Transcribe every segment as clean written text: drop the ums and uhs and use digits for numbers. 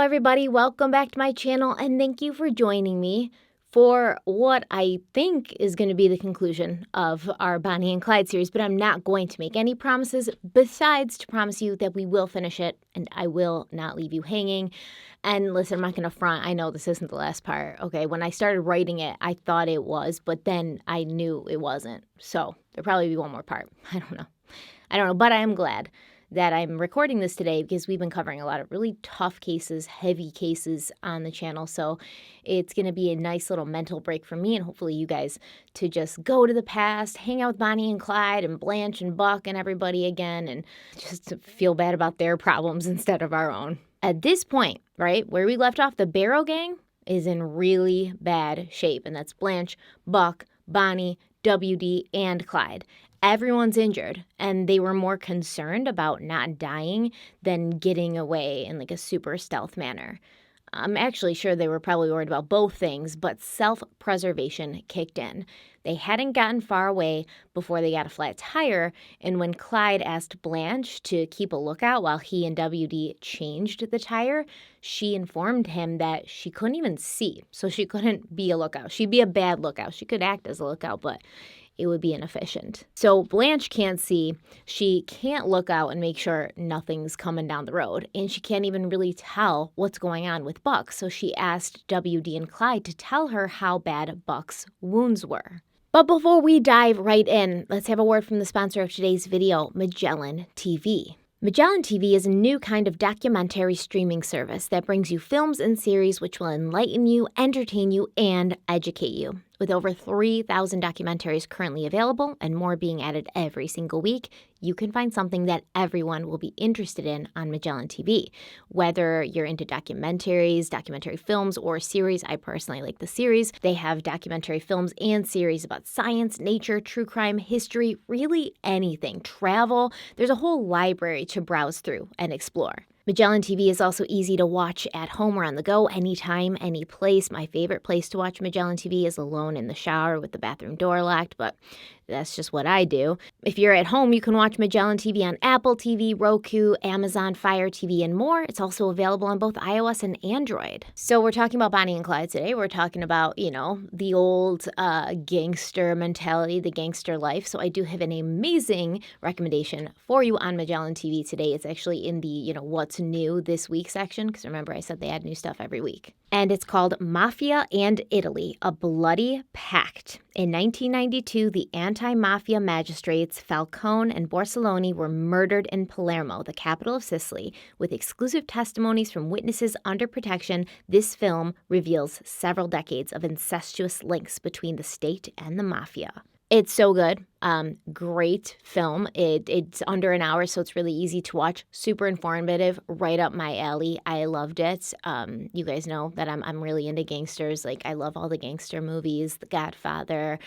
everybody. Welcome back to my channel, and thank you for joining me for what I think is going to be the conclusion of our Bonnie and Clyde series, but I'm not going to make any promises besides to promise you that we will finish it, and I will not leave you hanging. And listen, I'm not going to front. I know this isn't the last part, okay? When I started writing it, I thought it was, but then I knew it wasn't. So there'll probably be one more part. I don't know, but I am glad that I'm recording this today because we've been covering a lot of really tough cases, heavy cases on the channel. So it's going to be a nice little mental break for me and hopefully you guys to just go to the past, hang out with Bonnie and Clyde and Blanche and Buck and everybody again and just to feel bad about their problems instead of our own. At this point, right, where we left off, the Barrow gang is in really bad shape. And that's Blanche, Buck, Bonnie, WD, and Clyde. Everyone's injured, and they were more concerned about not dying than getting away in like a super stealth manner. I'm actually sure they were probably worried about both things, but self-preservation kicked in. They hadn't gotten far away before they got a flat tire, and when Clyde asked Blanche to keep a lookout while he and WD changed the tire, she informed him that she couldn't even see, so she couldn't be a lookout. She'd be a bad lookout. She could act as a lookout, but it would be inefficient. So Blanche can't see, she can't look out and make sure nothing's coming down the road, and she can't even really tell what's going on with Buck, so she asked WD and Clyde to tell her how bad Buck's wounds were. But before we dive right in, let's have a word from the sponsor of today's video, Magellan TV. Magellan TV is a new kind of documentary streaming service that brings you films and series which will enlighten you, entertain you, and educate you. With over 3,000 documentaries currently available and more being added every single week, you can find something that everyone will be interested in on Magellan TV. Whether you're into documentaries, documentary films, or series, I personally like the series. They have documentary films and series about science, nature, true crime, history, really anything, travel. There's a whole library to browse through and explore. Magellan TV is also easy to watch at home or on the go, anytime, any place. My favorite place to watch Magellan TV is alone in the shower with the bathroom door locked, but that's just what I do. If you're at home, you can watch Magellan TV on Apple TV, Roku, Amazon Fire TV, and more. It's also available on both iOS and Android. So we're talking about Bonnie and Clyde today. We're talking about, the old gangster mentality, the gangster life. So I do have an amazing recommendation for you on Magellan TV today. It's actually in the, what's new this week section, because remember I said they add new stuff every week. And it's called Mafia and Italy, A Bloody Pact. In 1992, the anti-mafia magistrates Falcone and Borsellino were murdered in Palermo, the capital of Sicily. With exclusive testimonies from witnesses under protection, this film reveals several decades of incestuous links between the state and the mafia. It's so good. Great film. It's under an hour, so it's really easy to watch. Super informative, right up my alley. I loved it. You guys know that I'm really into gangsters. Like, I love all the gangster movies, The Godfather,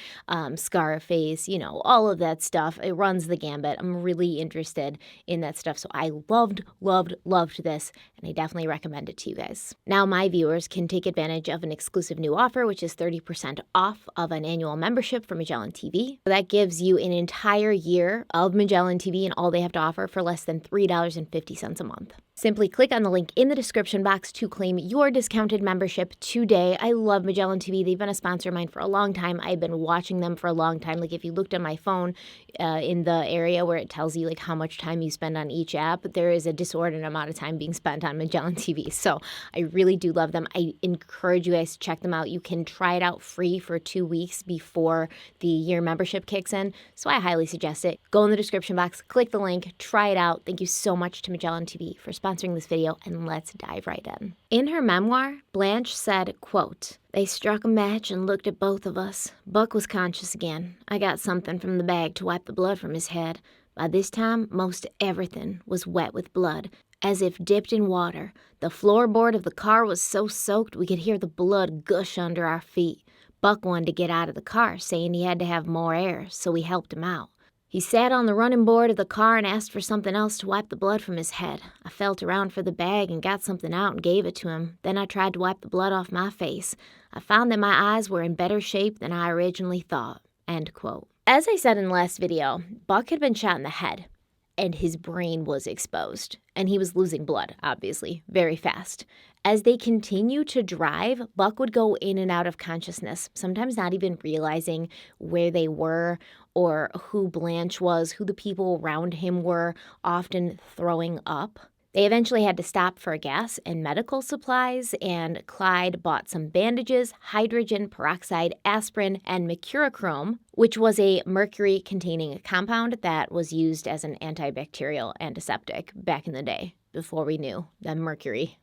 Scarface, all of that stuff. It runs the gambit. I'm really interested in that stuff. So I loved this, and I definitely recommend it to you guys. Now my viewers can take advantage of an exclusive new offer, which is 30% off of an annual membership for Magellan TV. So that gives you an entire year of Magellan TV and all they have to offer for less than $3.50 a month. Simply click on the link in the description box to claim your discounted membership today. I love Magellan TV. They've been a sponsor of mine for a long time. I've been watching them for a long time. Like, if you looked on my phone in the area where it tells you like how much time you spend on each app, there is a disordinate amount of time being spent on Magellan TV. So I really do love them. I encourage you guys to check them out. You can try it out free for 2 weeks before the year membership kicks in. So I highly suggest it. Go in the description box, click the link, try it out. Thank you so much to Magellan TV for sponsoring this video, and let's dive right in. In her memoir, Blanche said, quote, "They struck a match and looked at both of us. Buck was conscious again. I got something from the bag to wipe the blood from his head. By this time, most everything was wet with blood, as if dipped in water. The floorboard of the car was so soaked we could hear the blood gush under our feet. Buck wanted to get out of the car, saying he had to have more air, so we helped him out. He sat on the running board of the car and asked for something else to wipe the blood from his head. I felt around for the bag and got something out and gave it to him. Then I tried to wipe the blood off my face. I found that my eyes were in better shape than I originally thought." End quote. As I said in the last video, Buck had been shot in the head. and his brain was exposed. And he was losing blood, obviously, very fast. As they continued to drive, Buck would go in and out of consciousness, sometimes not even realizing where they were or who Blanche was, who the people around him were, often throwing up. They eventually had to stop for gas and medical supplies, and Clyde bought some bandages, hydrogen peroxide, aspirin, and mercurochrome, which was a mercury-containing compound that was used as an antibacterial antiseptic back in the day, before we knew that mercury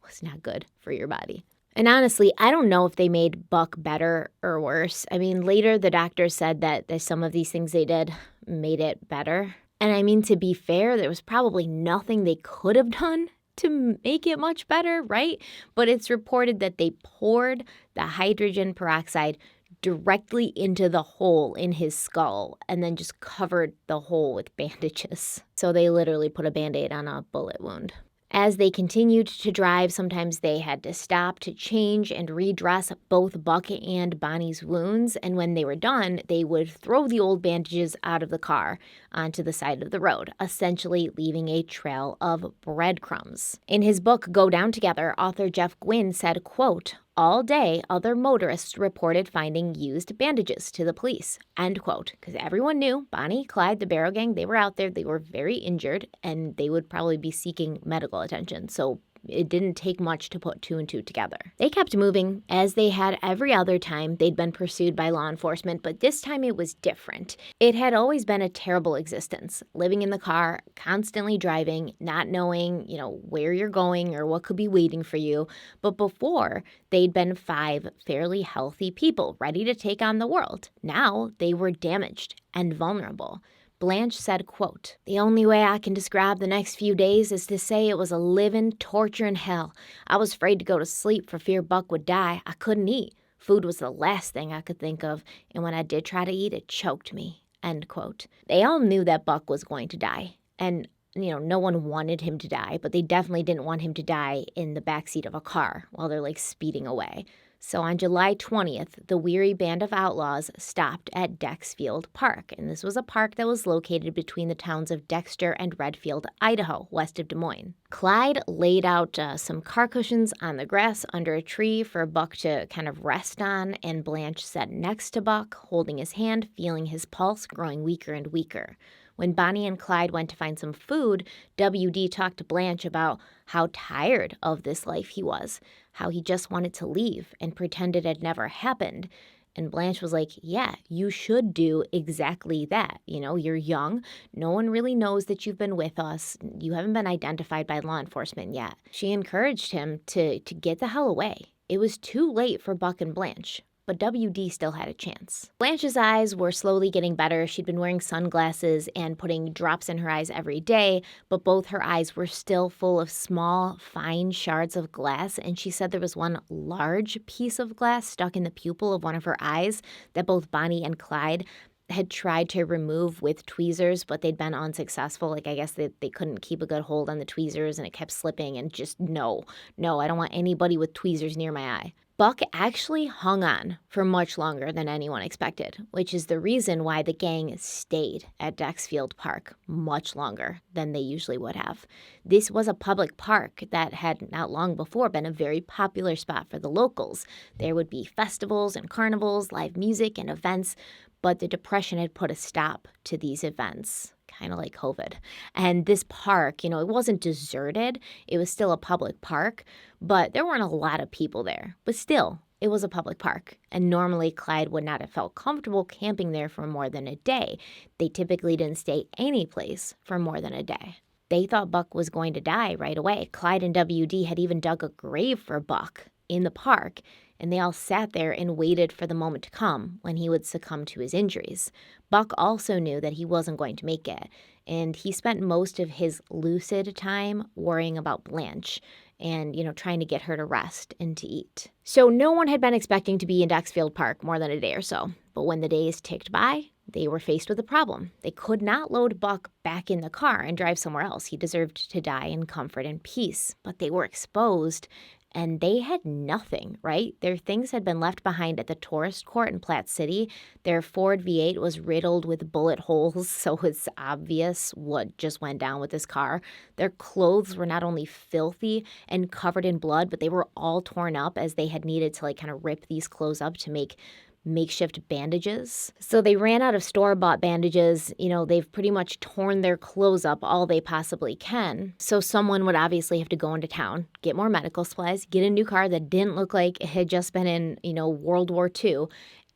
was not good for your body. And honestly, I don't know if they made Buck better or worse. I mean, later the doctors said that some of these things they did made it better. And I mean, to be fair, there was probably nothing they could have done to make it much better, right? But it's reported that they poured the hydrogen peroxide directly into the hole in his skull and then just covered the hole with bandages. So they literally put a Band-Aid on a bullet wound. As they continued to drive, sometimes they had to stop to change and redress both Buck and Bonnie's wounds, and when they were done, they would throw the old bandages out of the car onto the side of the road, essentially leaving a trail of breadcrumbs. In his book, Go Down Together, author Jeff Gwynne said, quote, "All day, other motorists reported finding used bandages to the police," end quote. Because everyone knew Bonnie, Clyde, the Barrow Gang, they were out there, they were very injured, and they would probably be seeking medical attention. So it didn't take much to put two and two together. They kept moving, as they had every other time they'd been pursued by law enforcement, but this time it was different. It had always been a terrible existence, living in the car, constantly driving, not knowing, where you're going or what could be waiting for you. But before, they'd been 5 fairly healthy people ready to take on the world. Now they were damaged and vulnerable. Blanche said, quote, "The only way I can describe the next few days is to say it was a living, torturing hell. I was afraid to go to sleep for fear Buck would die. I couldn't eat. Food was the last thing I could think of, and when I did try to eat, it choked me," end quote. They all knew that Buck was going to die, and no one wanted him to die, but they definitely didn't want him to die in the backseat of a car while they're speeding away. So on July 20th, the weary band of outlaws stopped at Dexfield Park, and this was a park that was located between the towns of Dexter and Redfield, Idaho, west of Des Moines. Clyde laid out some car cushions on the grass under a tree for Buck to kind of rest on, and Blanche sat next to Buck, holding his hand, feeling his pulse growing weaker and weaker. When Bonnie and Clyde went to find some food, WD talked to Blanche about how tired of this life he was, how he just wanted to leave and pretend it had never happened. And Blanche was like, yeah, you should do exactly that. You're young. No one really knows that you've been with us. You haven't been identified by law enforcement yet. She encouraged him to get the hell away. It was too late for Buck and Blanche, but WD still had a chance. Blanche's eyes were slowly getting better. She'd been wearing sunglasses and putting drops in her eyes every day, but both her eyes were still full of small, fine shards of glass, and she said there was one large piece of glass stuck in the pupil of one of her eyes that both Bonnie and Clyde had tried to remove with tweezers, but they'd been unsuccessful. I guess they couldn't keep a good hold on the tweezers, and it kept slipping, and just no, I don't want anybody with tweezers near my eye. Buck actually hung on for much longer than anyone expected, which is the reason why the gang stayed at Dexfield Park much longer than they usually would have. This was a public park that had not long before been a very popular spot for the locals. There would be festivals and carnivals, live music and events, but the Depression had put a stop to these events, kind of like COVID. And this park, it wasn't deserted. It was still a public park, but there weren't a lot of people there. But still, it was a public park. And normally Clyde would not have felt comfortable camping there for more than a day. They typically didn't stay any place for more than a day. They thought Buck was going to die right away. Clyde and WD had even dug a grave for Buck in the park, and they all sat there and waited for the moment to come when he would succumb to his injuries. Buck also knew that he wasn't going to make it, and he spent most of his lucid time worrying about Blanche and, trying to get her to rest and to eat. So no one had been expecting to be in Dexfield Park more than a day or so, but when the days ticked by, they were faced with a problem. They could not load Buck back in the car and drive somewhere else. He deserved to die in comfort and peace, but they were exposed, and they had nothing, right? Their things had been left behind at the tourist court in Platte City. Their Ford V8 was riddled with bullet holes, so it's obvious what just went down with this car. Their clothes were not only filthy and covered in blood, but they were all torn up as they had needed to kind of rip these clothes up to make makeshift bandages. So they ran out of store-bought bandages. They've pretty much torn their clothes up all they possibly can. So someone would obviously have to go into town, get more medical supplies, get a new car that didn't look like it had just been in, World War II,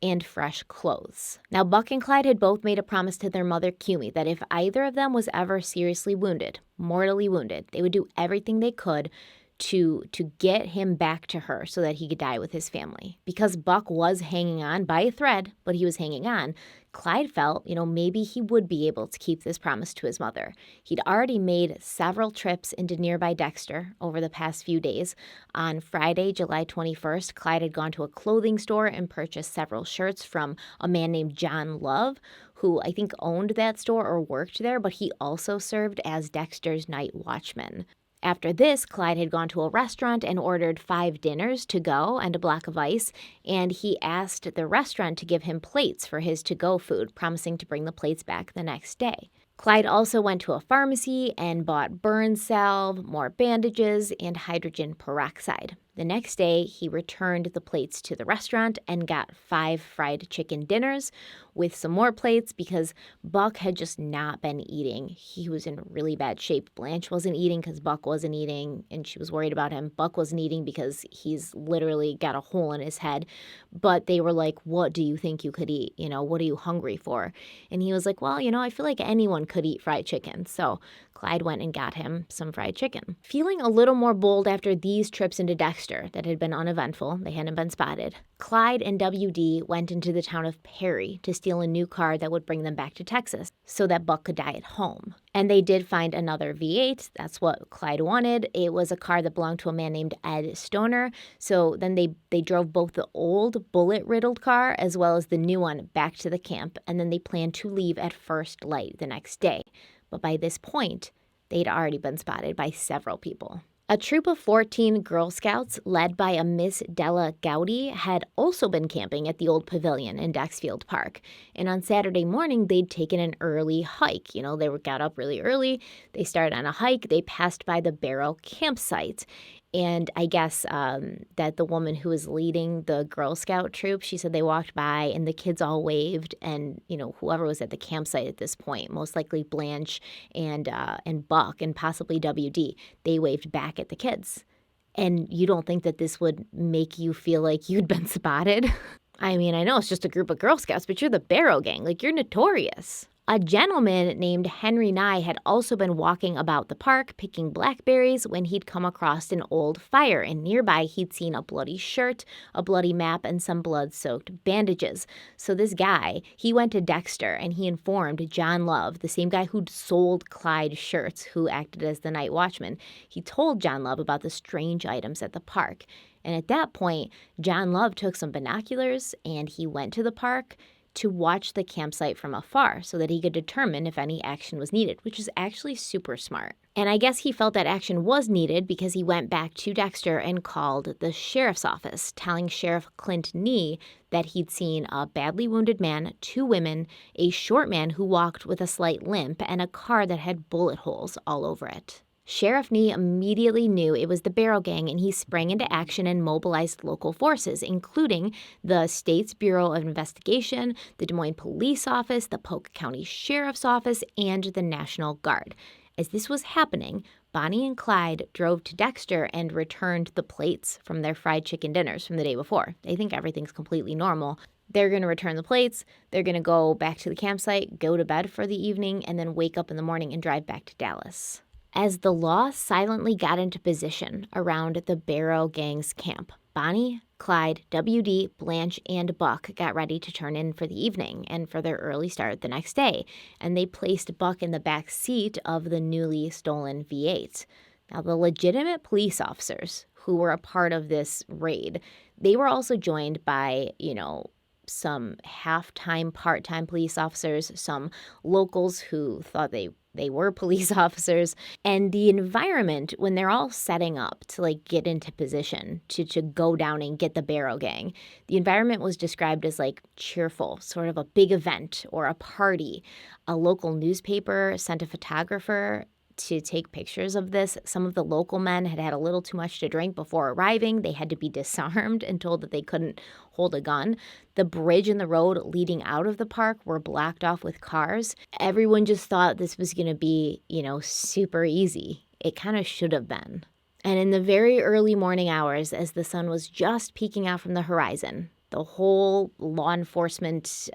and fresh clothes. Now, Buck and Clyde had both made a promise to their mother, Kumi, that if either of them was ever seriously wounded, mortally wounded, they would do everything they could to get him back to her so that he could die with his family. Because Buck was hanging on by a thread, but he was hanging on, Clyde felt, maybe he would be able to keep this promise to his mother. He'd already made several trips into nearby Dexter over the past few days. On Friday, July 21st, Clyde had gone to a clothing store and purchased several shirts from a man named John Love, who I think owned that store or worked there, but he also served as Dexter's night watchman. After this, Clyde had gone to a restaurant and ordered 5 dinners to go and a block of ice, and he asked the restaurant to give him plates for his to-go food, promising to bring the plates back the next day. Clyde also went to a pharmacy and bought burn salve, more bandages, and hydrogen peroxide. The next day, he returned the plates to the restaurant and got 5 fried chicken dinners with some more plates because Buck had just not been eating. He was in really bad shape. Blanche wasn't eating because Buck wasn't eating, and she was worried about him. Buck wasn't eating because he's literally got a hole in his head. But they were like, what do you think you could eat? What are you hungry for? And he was like, well, I feel like anyone could eat fried chicken. So Clyde went and got him some fried chicken. Feeling a little more bold after these trips into Dexter that had been uneventful, they hadn't been spotted, Clyde and WD went into the town of Perry to steal a new car that would bring them back to Texas so that Buck could die at home. And they did find another V8. That's what Clyde wanted. It was a car that belonged to a man named Ed Stoner. So then they drove both the old bullet-riddled car as well as the new one back to the camp, and then they planned to leave at first light the next day. But by this point, they'd already been spotted by several people. A troop of 14 Girl Scouts, led by a Miss Della Gowdy, had also been camping at the old pavilion in Dexfield Park. And on Saturday morning, they'd taken an early hike. They got up really early. They started on a hike. They passed by the Barrow campsite. And I guess that the woman who was leading the Girl Scout troop, she said they walked by and the kids all waved, and whoever was at the campsite at this point, most likely Blanche and Buck and possibly WD, they waved back at the kids. And you don't think that this would make you feel like you'd been spotted? I mean, I know it's just a group of Girl Scouts, but you're the Barrow Gang. Like, you're notorious. A gentleman named Henry Nye had also been walking about the park picking blackberries when he'd come across an old fire, and nearby he'd seen a bloody shirt, a bloody map, and some blood-soaked bandages. So this guy, he went to Dexter and he informed John Love, the same guy who'd sold Clyde shirts, who acted as the night watchman. He told John Love about the strange items at the park. And at that point, John Love took some binoculars and he went to the park to watch the campsite from afar so that he could determine if any action was needed, which is actually super smart. And I guess he felt that action was needed because he went back to Dexter and called the sheriff's office, telling Sheriff Clint Nee that he'd seen a badly wounded man, 2 women, a short man who walked with a slight limp, and a car that had bullet holes all over it. Sheriff Nee immediately knew it was the Barrow Gang, and he sprang into action and mobilized local forces, including the State's Bureau of Investigation, the Des Moines Police Office, the Polk County Sheriff's Office, and the National Guard. As this was happening, Bonnie and Clyde drove to Dexter and returned the plates from their fried chicken dinners from the day before. They think everything's completely normal. They're going to return the plates, they're going to go back to the campsite, go to bed for the evening, and then wake up in the morning and drive back to Dallas. As the law silently got into position around the Barrow Gang's camp, Bonnie, Clyde, WD, Blanche, and Buck got ready to turn in for the evening and for their early start the next day, and they placed Buck in the back seat of the newly stolen V8. Now, the legitimate police officers who were a part of this raid, they were also joined by, some half-time, part-time police officers, some locals who thought they They were police officers. And the environment, when they're all setting up to get into position to go down and get the Barrow gang, the environment was described as cheerful, sort of a big event or a party. A local newspaper sent a photographer to take pictures of this. Some of the local men had had a little too much to drink before arriving. They had to be disarmed and told that they couldn't hold a gun. The bridge and the road leading out of the park were blocked off with cars. Everyone just thought this was going to be, super easy. It kind of should have been. And in the very early morning hours, as the sun was just peeking out from the horizon, the whole law enforcement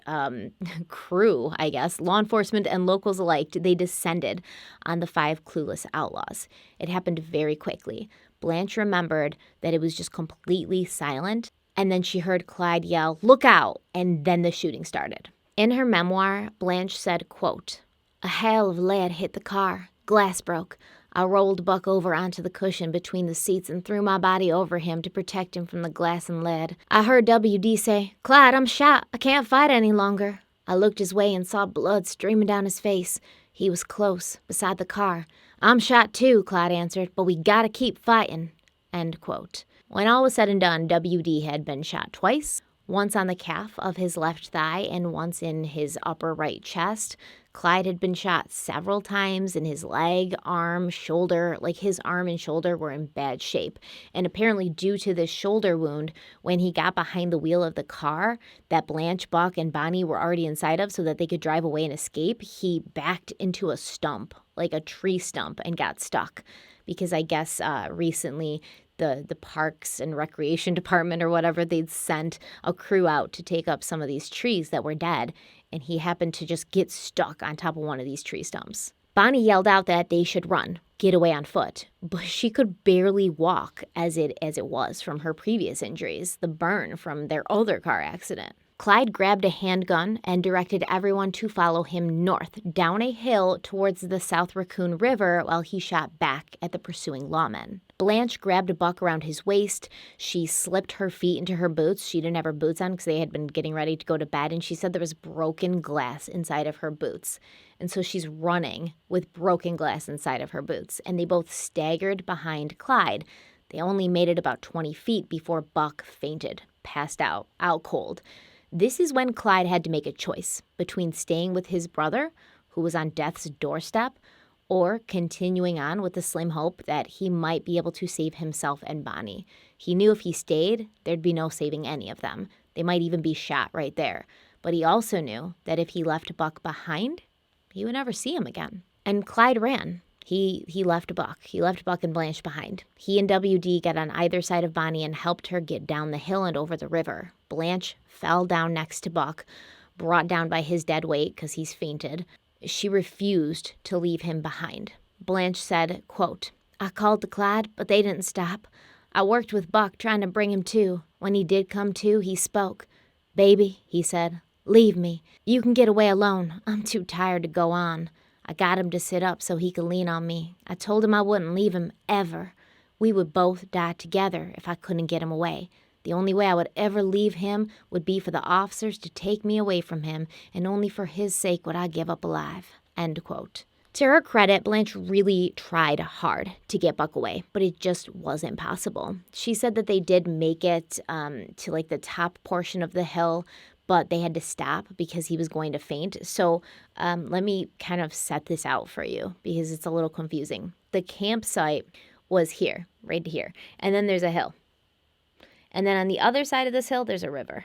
crew, I guess, law enforcement and locals alike, they descended on the 5 clueless outlaws. It happened very quickly. Blanche remembered that it was just completely silent, and then she heard Clyde yell, "Look out!" and then the shooting started. In her memoir, Blanche said, quote, "A hail of lead hit the car. Glass broke. I rolled Buck over onto the cushion between the seats and threw my body over him to protect him from the glass and lead. I heard W.D. say, 'Clyde, I'm shot. I can't fight any longer.' I looked his way and saw blood streaming down his face. He was close, beside the car. 'I'm shot too,' Clyde answered, 'but we gotta keep fighting.'" End quote. When all was said and done, W.D. had been shot twice, once on the calf of his left thigh and once in his upper right chest. Clyde had been shot several times in his leg, arm, shoulder. His arm and shoulder were in bad shape. And apparently due to this shoulder wound, when he got behind the wheel of the car that Blanche, Buck, and Bonnie were already inside of so that they could drive away and escape, he backed into a stump, like a tree stump, and got stuck. Because I guess recently the Parks and Recreation Department or whatever, they'd sent a crew out to take up some of these trees that were dead, and he happened to just get stuck on top of one of these tree stumps. Bonnie yelled out that they should run, get away on foot, but she could barely walk as it was from her previous injuries, the burn from their other car accident. Clyde grabbed a handgun and directed everyone to follow him north, down a hill towards the South Raccoon River while he shot back at the pursuing lawmen. Blanche grabbed Buck around his waist. She slipped her feet into her boots. She didn't have her boots on because they had been getting ready to go to bed, and she said there was broken glass inside of her boots. And so she's running with broken glass inside of her boots, and they both staggered behind Clyde. They only made it about 20 feet before Buck fainted, passed out cold. This is when Clyde had to make a choice between staying with his brother, who was on death's doorstep, or continuing on with the slim hope that he might be able to save himself and Bonnie. He knew if he stayed, there'd be no saving any of them. They might even be shot right there. But he also knew that if he left Buck behind, he would never see him again. And Clyde ran. He left Buck. He left Buck and Blanche behind. He and W.D. got on either side of Bonnie and helped her get down the hill and over the river. Blanche fell down next to Buck, brought down by his dead weight because he's fainted. She refused to leave him behind. Blanche said, quote, "I called to Clyde, but they didn't stop. I worked with Buck trying to bring him to. When he did come to, he spoke. 'Baby,' he said, 'leave me. You can get away alone. I'm too tired to go on.' I got him to sit up so he could lean on me. I told him I wouldn't leave him, ever. We would both die together if I couldn't get him away. The only way I would ever leave him would be for the officers to take me away from him, and only for his sake would I give up alive." End quote. To her credit, Blanche really tried hard to get Buck away, but it just wasn't possible. She said that they did make it to the top portion of the hill, but they had to stop because he was going to faint. So let me kind of set this out for you because it's a little confusing. The campsite was here, right here, and then there's a hill. And then on the other side of this hill, there's a river.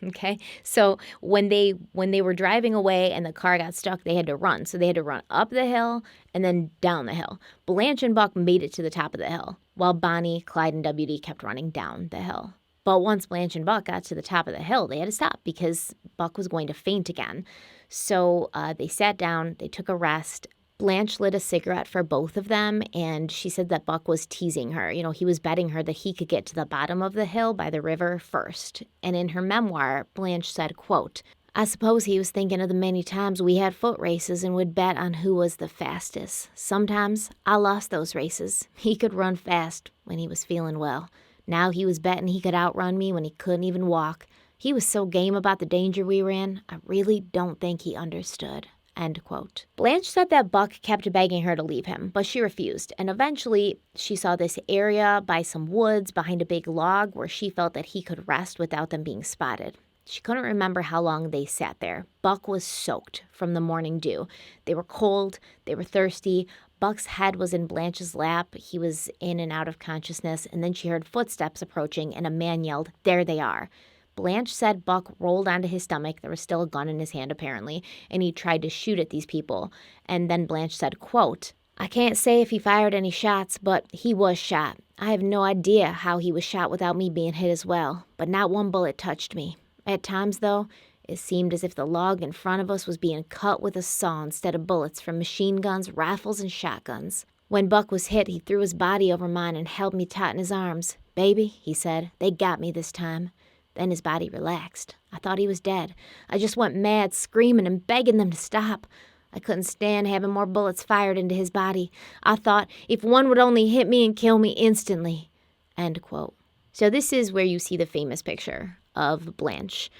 Okay, so when they were driving away and the car got stuck, they had to run. So they had to run up the hill and then down the hill. Blanche and Buck made it to the top of the hill, while Bonnie, Clyde, and W.D. kept running down the hill. But once Blanche and Buck got to the top of the hill, they had to stop because Buck was going to faint again. So they sat down, they took a rest. Blanche lit a cigarette for both of them, and she said that Buck was teasing her. You know, he was betting her that he could get to the bottom of the hill by the river first. And in her memoir, Blanche said, quote, "I suppose he was thinking of the many times we had foot races and would bet on who was the fastest. Sometimes I lost those races. He could run fast when he was feeling well. Now he was betting he could outrun me when he couldn't even walk. He was so game about the danger we were in, I really don't think he understood." end quote. Blanche said that Buck kept begging her to leave him, but she refused, and eventually she saw this area by some woods behind a big log where she felt that he could rest without them being spotted. She couldn't remember how long they sat there. Buck was soaked from the morning dew. They were cold, they were thirsty. Buck's head was in Blanche's lap. He was in and out of consciousness, and then she heard footsteps approaching, and a man yelled, "There they are." Blanche said Buck rolled onto his stomach. There was still a gun in his hand, apparently, and he tried to shoot at these people. And then Blanche said, quote, "I can't say if he fired any shots, but he was shot. I have no idea how he was shot without me being hit as well, but not one bullet touched me. At times, though, it seemed as if the log in front of us was being cut with a saw instead of bullets from machine guns, rifles, and shotguns. When Buck was hit, he threw his body over mine and held me tight in his arms. 'Baby,' he said, 'they got me this time.' Then his body relaxed. I thought he was dead. I just went mad, screaming and begging them to stop. I couldn't stand having more bullets fired into his body. I thought if one would only hit me and kill me instantly." End quote. So this is where you see the famous picture of Blanche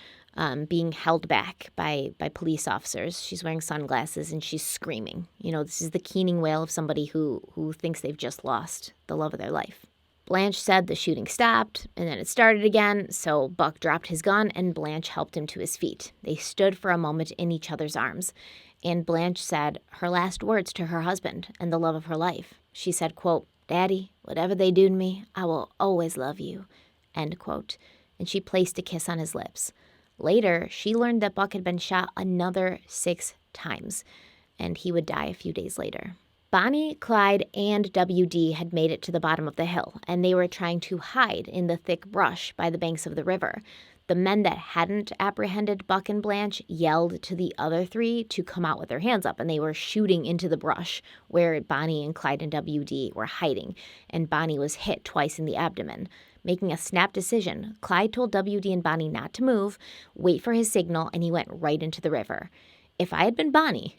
being held back by police officers. She's wearing sunglasses and she's screaming. You know, this is the keening wail of somebody who thinks they've just lost the love of their life. Blanche said the shooting stopped, and then it started again, so Buck dropped his gun, and Blanche helped him to his feet. They stood for a moment in each other's arms, and Blanche said her last words to her husband and the love of her life. She said, quote, "Daddy, whatever they do to me, I will always love you," end quote, and she placed a kiss on his lips. Later, she learned that Buck had been shot another 6 times, and he would die a few days later. Bonnie, Clyde, and WD had made it to the bottom of the hill, and they were trying to hide in the thick brush by the banks of the river. The men that hadn't apprehended Buck and Blanche yelled to the other 3 to come out with their hands up, and they were shooting into the brush where Bonnie and Clyde and WD were hiding, and Bonnie was hit twice in the abdomen. Making a snap decision, Clyde told WD and Bonnie not to move, wait for his signal, and he went right into the river. If I had been Bonnie,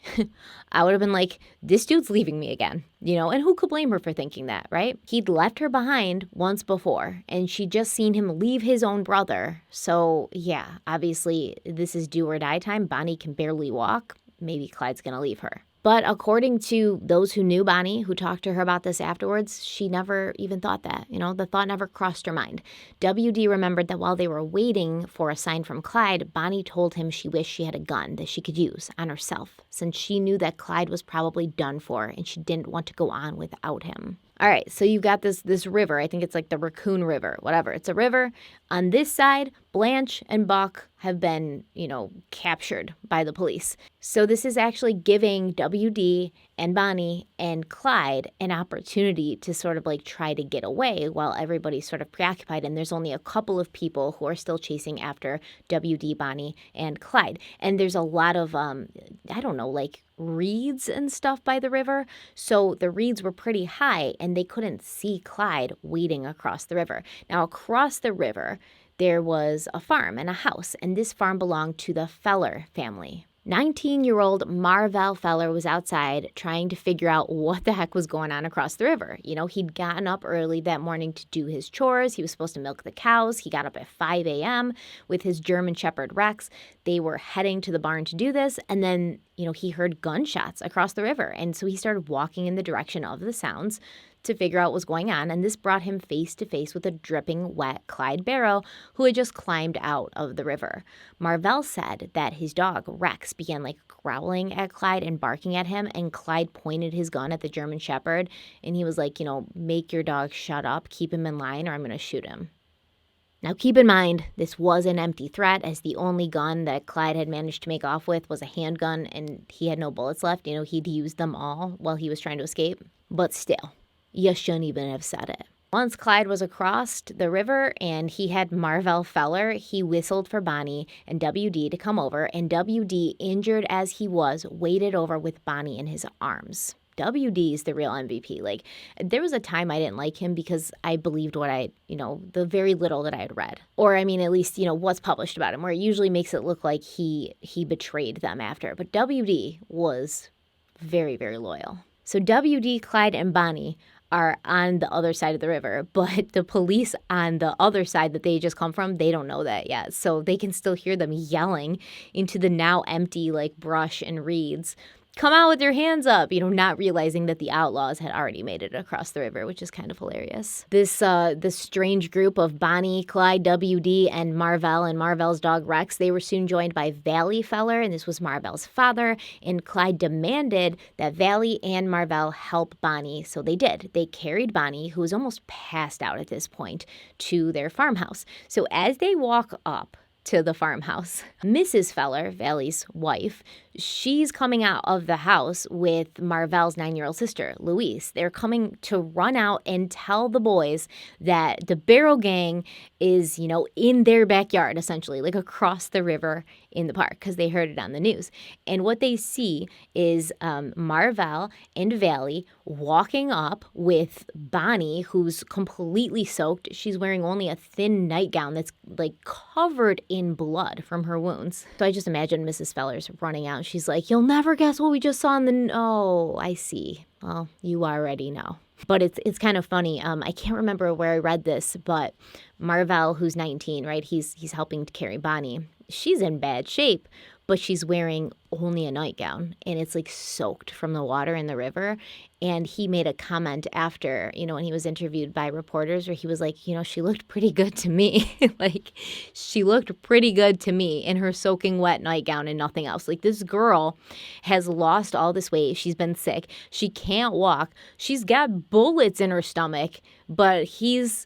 I would have been like, this dude's leaving me again, you know, and who could blame her for thinking that, right? He'd left her behind once before, and she'd just seen him leave his own brother. So, yeah, obviously, this is do or die time. Bonnie can barely walk. Maybe Clyde's going to leave her. But according to those who knew Bonnie, who talked to her about this afterwards, she never even thought that. You know, the thought never crossed her mind. WD remembered that while they were waiting for a sign from Clyde, Bonnie told him she wished she had a gun that she could use on herself, since she knew that Clyde was probably done for and she didn't want to go on without him. All right, so you've got this river. I think it's like the Raccoon River, whatever. It's a river. On this side, Blanche and Buck have been, captured by the police. So this is actually giving WD and Bonnie and Clyde an opportunity to sort of like try to get away while everybody's sort of preoccupied. And there's only a couple of people who are still chasing after WD, Bonnie, and Clyde. And there's a lot of, reeds and stuff by the river. So the reeds were pretty high and they couldn't see Clyde wading across the river. Now, across the river, there was a farm and a house, and this farm belonged to the Feller family. 19-year-old Marvell Feller was outside trying to figure out what the heck was going on across the river. He'd gotten up early that morning to do his chores. He was supposed to milk the cows. He got up at 5 a.m. with his German Shepherd Rex. They were heading to the barn to do this, and then, he heard gunshots across the river. And so he started walking in the direction of the sounds to figure out what was going on, and this brought him face to face with a dripping, wet Clyde Barrow who had just climbed out of the river. Marvell said that his dog, Rex, began growling at Clyde and barking at him, and Clyde pointed his gun at the German Shepherd, and he was like, make your dog shut up, keep him in line, or I'm going to shoot him. Now, keep in mind, this was an empty threat, as the only gun that Clyde had managed to make off with was a handgun, and he had no bullets left. He'd used them all while he was trying to escape. But still, you shouldn't even have said it. Once Clyde was across the river and he had Marvell Feller, he whistled for Bonnie and WD to come over, and WD, injured as he was, waded over with Bonnie in his arms. WD is the real MVP. There was a time I didn't like him because I believed what the very little that I had read. Or, at least, what's published about him, where it usually makes it look like he betrayed them after. But WD was very, very loyal. So WD, Clyde, and Bonnie are on the other side of the river, but the police on the other side that they just come from, they don't know that yet. So they can still hear them yelling into the now empty like brush and reeds, "Come out with your hands up," not realizing that the outlaws had already made it across the river, which is kind of hilarious. This strange group of Bonnie, Clyde, WD, and Marvell's dog Rex, they were soon joined by Valley Feller, and this was Marvell's father, and Clyde demanded that Valley and Marvell help Bonnie, so they did. They carried Bonnie, who was almost passed out at this point, to their farmhouse. So as they walk up to the farmhouse, Mrs. Feller, Valley's wife, she's coming out of the house with Marvell's 9-year-old sister, Louise. They're coming to run out and tell the boys that the Barrow Gang is, in their backyard, essentially, like across the river in the park, because they heard it on the news. And what they see is Marvell and Valley walking up with Bonnie, who's completely soaked. She's wearing only a thin nightgown that's like covered in blood from her wounds. So I just imagine Mrs. Feller's running out. She's like, "You'll never guess what we just saw in the..." Oh, I see. Well, you already know. But it's kind of funny. I can't remember where I read this, but Marvell, who's 19, right? He's helping to carry Bonnie. She's in bad shape, but she's wearing only a nightgown, and it's like soaked from the water in the river. And he made a comment after, when he was interviewed by reporters, where he was like, "She looked pretty good to me." Like, she looked pretty good to me in her soaking wet nightgown and nothing else. Like, this girl has lost all this weight. She's been sick. She can't walk. She's got bullets in her stomach, but he's,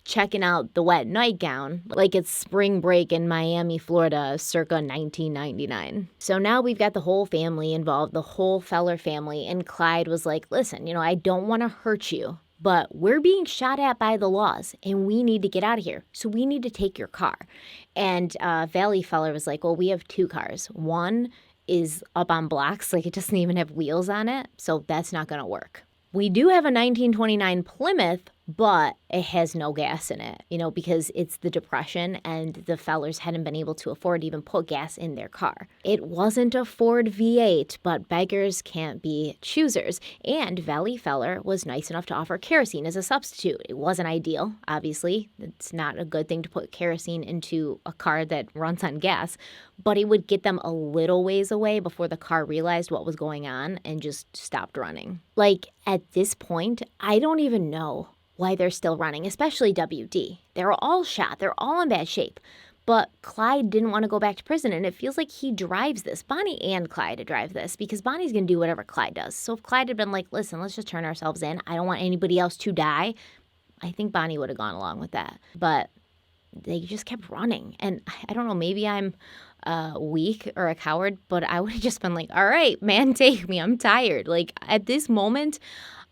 checking out the wet nightgown like it's spring break in Miami, Florida, circa 1999. So now we've got the whole family involved, the whole Feller family, and Clyde was like, "Listen, I don't want to hurt you, but we're being shot at by the laws, and we need to get out of here, so we need to take your car." And Valley Feller was like, "Well, we have 2 cars. One is up on blocks, like it doesn't even have wheels on it, so that's not going to work. We do have a 1929 Plymouth, but it has no gas in it, because it's the Depression and the Fellers hadn't been able to afford to even put gas in their car. It wasn't a Ford V8, but beggars can't be choosers. And Valley Feller was nice enough to offer kerosene as a substitute. It wasn't ideal, obviously. It's not a good thing to put kerosene into a car that runs on gas, but it would get them a little ways away before the car realized what was going on and just stopped running. Like, at this point, I don't even know why they're still running, especially WD. They're all shot. They're all in bad shape. But Clyde didn't want to go back to prison, and it feels like he drives this. Bonnie and Clyde drive this, because Bonnie's going to do whatever Clyde does. So if Clyde had been like, "Listen, let's just turn ourselves in. I don't want anybody else to die," I think Bonnie would have gone along with that. But they just kept running. And I don't know, maybe I'm weak or a coward, but I would have just been like, "All right, man, take me. I'm tired." Like, at this moment,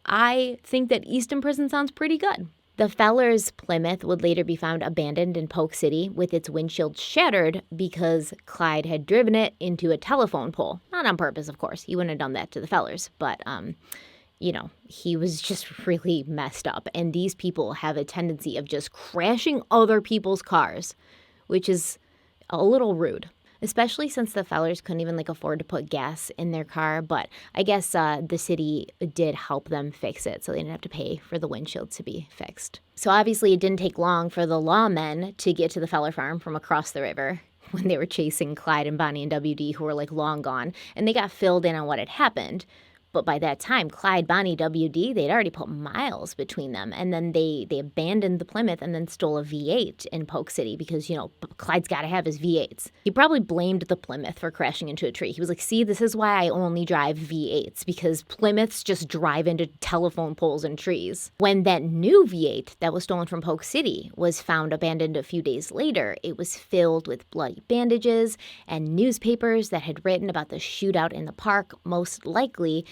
I think that Easton Prison sounds pretty good. The Fellers' Plymouth would later be found abandoned in Polk City with its windshield shattered because Clyde had driven it into a telephone pole. Not on purpose, of course. He wouldn't have done that to the Fellers, but, he was just really messed up. And these people have a tendency of just crashing other people's cars, which is a little rude. Especially since the Fellers couldn't even afford to put gas in their car. But I guess the city did help them fix it, so they didn't have to pay for the windshield to be fixed. So obviously it didn't take long for the lawmen to get to the Feller farm from across the river when they were chasing Clyde and Bonnie and WD, who were long gone. And they got filled in on what had happened. But by that time, Clyde, Bonnie, WD, they'd already put miles between them. And then they abandoned the Plymouth and then stole a V8 in Polk City because, Clyde's got to have his V8s. He probably blamed the Plymouth for crashing into a tree. He was like, "See, this is why I only drive V8s, because Plymouths just drive into telephone poles and trees." When that new V8 that was stolen from Polk City was found abandoned a few days later, it was filled with bloody bandages and newspapers that had written about the shootout in the park. Most likely,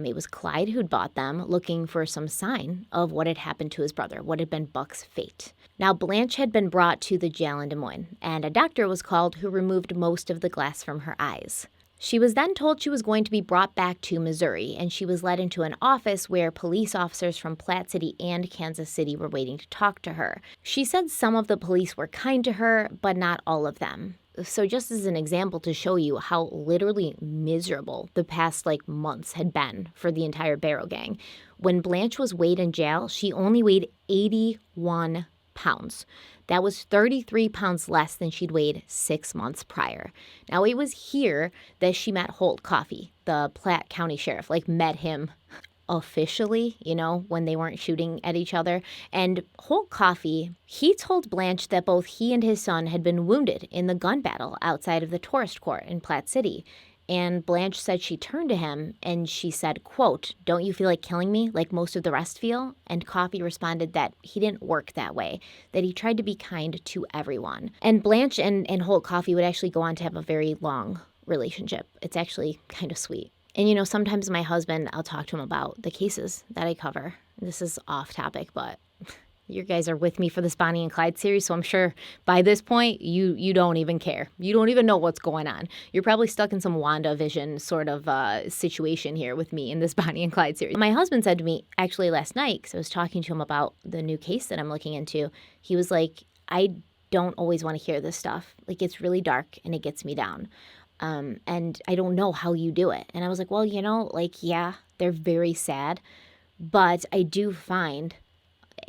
it was Clyde who'd bought them, looking for some sign of what had happened to his brother, what had been Buck's fate. Now, Blanche had been brought to the jail in Des Moines, and a doctor was called who removed most of the glass from her eyes. She was then told she was going to be brought back to Missouri, and she was led into an office where police officers from Platte City and Kansas City were waiting to talk to her. She said some of the police were kind to her, but not all of them. So just as an example to show you how literally miserable the past months had been for the entire Barrow gang, when Blanche was weighed in jail, she only weighed 81 pounds. That was 33 pounds less than she'd weighed 6 months prior. Now, it was here that she met Holt Coffey, the Platte County Sheriff, met him officially, when they weren't shooting at each other. And Holt Coffey, he told Blanche that both he and his son had been wounded in the gun battle outside of the tourist court in Platte City. And Blanche said she turned to him and she said, quote, "Don't you feel like killing me like most of the rest feel?" And Coffey responded that he didn't work that way, that he tried to be kind to everyone. And Blanche and Holt Coffey would actually go on to have a very long relationship. It's actually kind of sweet. And, sometimes my husband, I'll talk to him about the cases that I cover. This is off topic, but you guys are with me for this Bonnie and Clyde series, so I'm sure by this point, you don't even care. You don't even know what's going on. You're probably stuck in some WandaVision sort of situation here with me in this Bonnie and Clyde series. My husband said to me, actually last night, because I was talking to him about the new case that I'm looking into, he was like, I don't always want to hear this stuff. It's really dark and it gets me down. And I don't know how you do it. And I was like, well, yeah, they're very sad, but I do find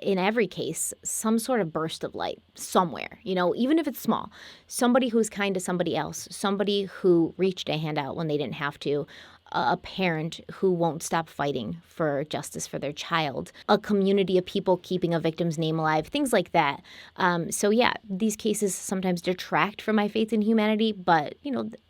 in every case some sort of burst of light somewhere, even if it's small. Somebody who's kind to somebody else, somebody who reached a hand out when they didn't have to, a parent who won't stop fighting for justice for their child, a community of people keeping a victim's name alive, things like that. So yeah, these cases sometimes detract from my faith in humanity, but,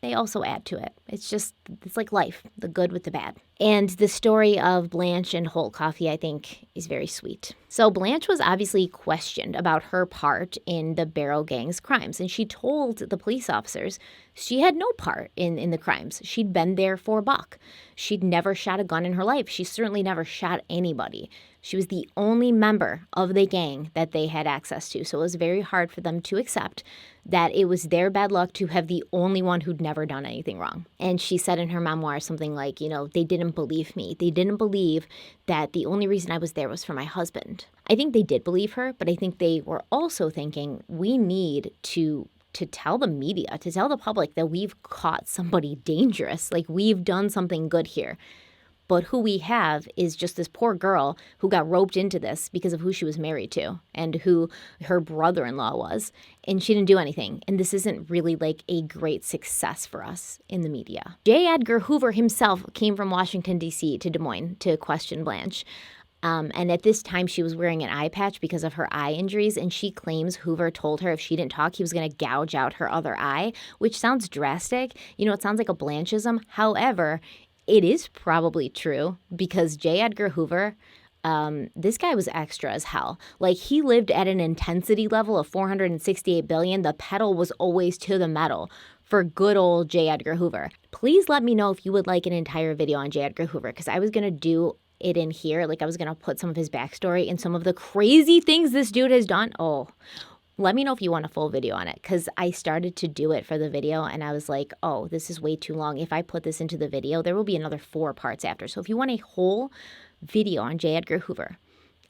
they also add to it. It's like life, the good with the bad. And the story of Blanche and Holt Coffey, I think, is very sweet. So Blanche was obviously questioned about her part in the Barrow gang's crimes, and she told the police officers she had no part in the crimes. She'd been there for a buck. She'd never shot a gun in her life. She certainly never shot anybody. She was the only member of the gang that they had access to, so it was very hard for them to accept that it was their bad luck to have the only one who'd never done anything wrong. And she said in her memoir something like, they didn't believe me. They didn't believe that the only reason I was there was for my husband. I think they did believe her, but I think they were also thinking we need to tell the media, to tell the public that we've caught somebody dangerous, we've done something good here. But who we have is just this poor girl who got roped into this because of who she was married to and who her brother-in-law was. And she didn't do anything. And this isn't really a great success for us in the media. J. Edgar Hoover himself came from Washington, D.C. to Des Moines to question Blanche. And at this time, she was wearing an eye patch because of her eye injuries, and she claims Hoover told her if she didn't talk, he was going to gouge out her other eye, which sounds drastic. It sounds like a Blanchism. However, it is probably true because J. Edgar Hoover, this guy was extra as hell. He lived at an intensity level of 468 billion. The pedal was always to the metal for good old J. Edgar Hoover. Please let me know if you would like an entire video on J. Edgar Hoover because I was going to do it in here. I was going to put some of his backstory and some of the crazy things this dude has done. Oh, let me know if you want a full video on it because I started to do it for the video and I was like, oh, this is way too long. If I put this into the video, there will be another 4 parts after. So if you want a whole video on J. Edgar Hoover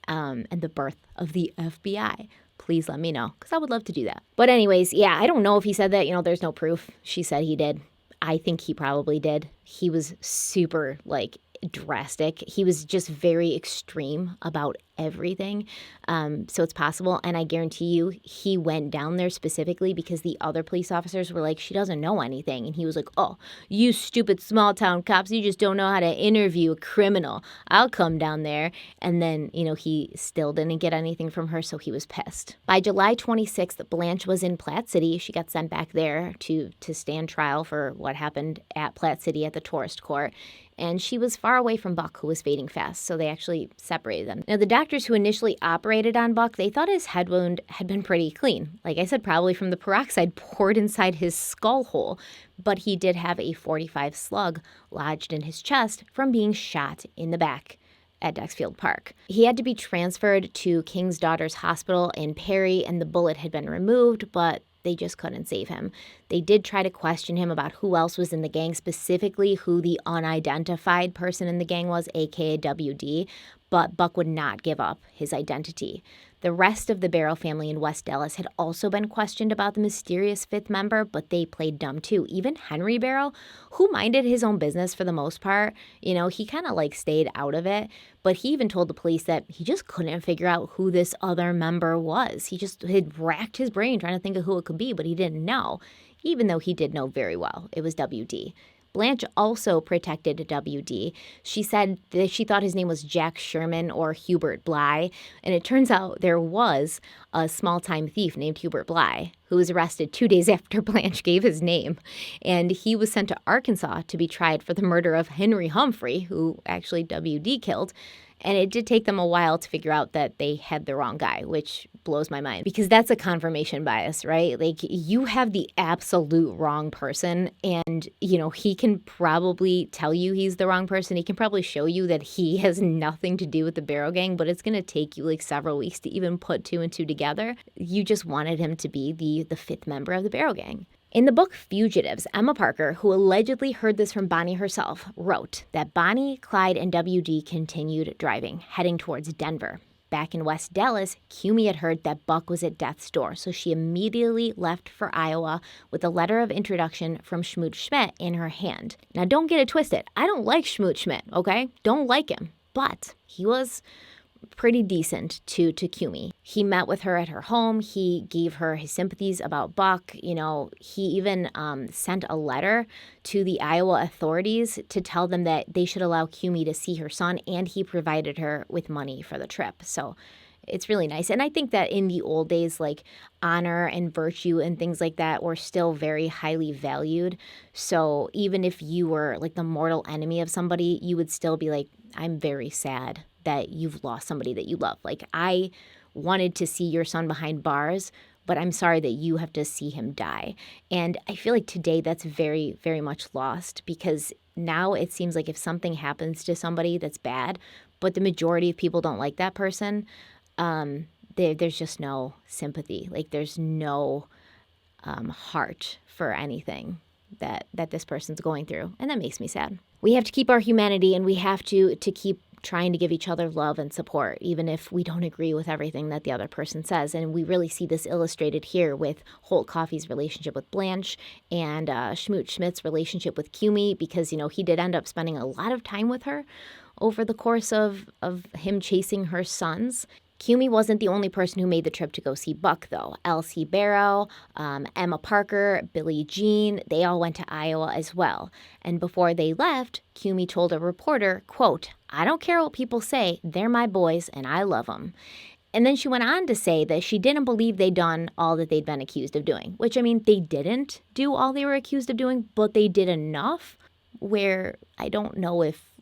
and the birth of the FBI, please let me know because I would love to do that. But anyways, yeah, I don't know if he said that. There's no proof. She said he did. I think he probably did. He was super drastic. He was just very extreme about everything. So it's possible. And I guarantee you, he went down there specifically because the other police officers were like, she doesn't know anything. And he was like, oh, you stupid small town cops, you just don't know how to interview a criminal. I'll come down there. And then, he still didn't get anything from her. So he was pissed. By July 26th, Blanche was in Platte City. She got sent back there to stand trial for what happened at Platte City at the tourist court. And she was far away from Buck, who was fading fast, so they actually separated them. Now, the doctors who initially operated on Buck, they thought his head wound had been pretty clean. Like I said, probably from the peroxide poured inside his skull hole, but he did have a .45 slug lodged in his chest from being shot in the back at Dexfield Park. He had to be transferred to King's Daughters Hospital in Perry, and the bullet had been removed, but they just couldn't save him. They did try to question him about who else was in the gang, specifically who the unidentified person in the gang was, aka WD, but Buck would not give up his identity. The rest of the Barrow family in West Dallas had also been questioned about the mysterious fifth member, but they played dumb too. Even Henry Barrow, who minded his own business for the most part, he kind of stayed out of it. But he even told the police that he just couldn't figure out who this other member was. He just had racked his brain trying to think of who it could be, but he didn't know, even though he did know very well. It was WD. Blanche also protected WD. She said that she thought his name was Jack Sherman or Hubert Bly, and it turns out there was a small-time thief named Hubert Bly who was arrested 2 days after Blanche gave his name, and he was sent to Arkansas to be tried for the murder of Henry Humphrey, who actually WD killed. And it did take them a while to figure out that they had the wrong guy, which blows my mind because that's a confirmation bias, right? You have the absolute wrong person and, he can probably tell you he's the wrong person. He can probably show you that he has nothing to do with the Barrow Gang, but it's going to take you several weeks to even put two and two together. You just wanted him to be the fifth member of the Barrow Gang. In the book Fugitives, Emma Parker, who allegedly heard this from Bonnie herself, wrote that Bonnie, Clyde, and WD continued driving, heading towards Denver. Back in West Dallas, Cumie had heard that Buck was at death's door, so she immediately left for Iowa with a letter of introduction from Schmoot Schmidt in her hand. Now, don't get it twisted. I don't like Schmoot Schmidt, okay? Don't like him. But he was pretty decent to Cumie. He met with her at her home. He gave her his sympathies about Buck. He even sent a letter to the Iowa authorities to tell them that they should allow Cumie to see her son, and he provided her with money for the trip. So it's really nice. And I think that in the old days, honor and virtue and things like that were still very highly valued. So even if you were the mortal enemy of somebody, you would still be I'm very sad that you've lost somebody that you love. I wanted to see your son behind bars, but I'm sorry that you have to see him die. And I feel today that's very, very much lost because now it seems if something happens to somebody that's bad, but the majority of people don't like that person, there's just no sympathy. There's no heart for anything that this person's going through. And that makes me sad. We have to keep our humanity, and we have to keep trying to give each other love and support, even if we don't agree with everything that the other person says. And we really see this illustrated here with Holt Coffey's relationship with Blanche and Schmoot Schmidt's relationship with Cumie, because, he did end up spending a lot of time with her over the course of him chasing her sons. Cumie wasn't the only person who made the trip to go see Buck, though. Elsie Barrow, Emma Parker, Billie Jean, they all went to Iowa as well. And before they left, Cumie told a reporter, quote, "I don't care what people say, they're my boys and I love them." And then she went on to say that she didn't believe they'd done all that they'd been accused of doing, which, they didn't do all they were accused of doing, but they did enough where I don't know if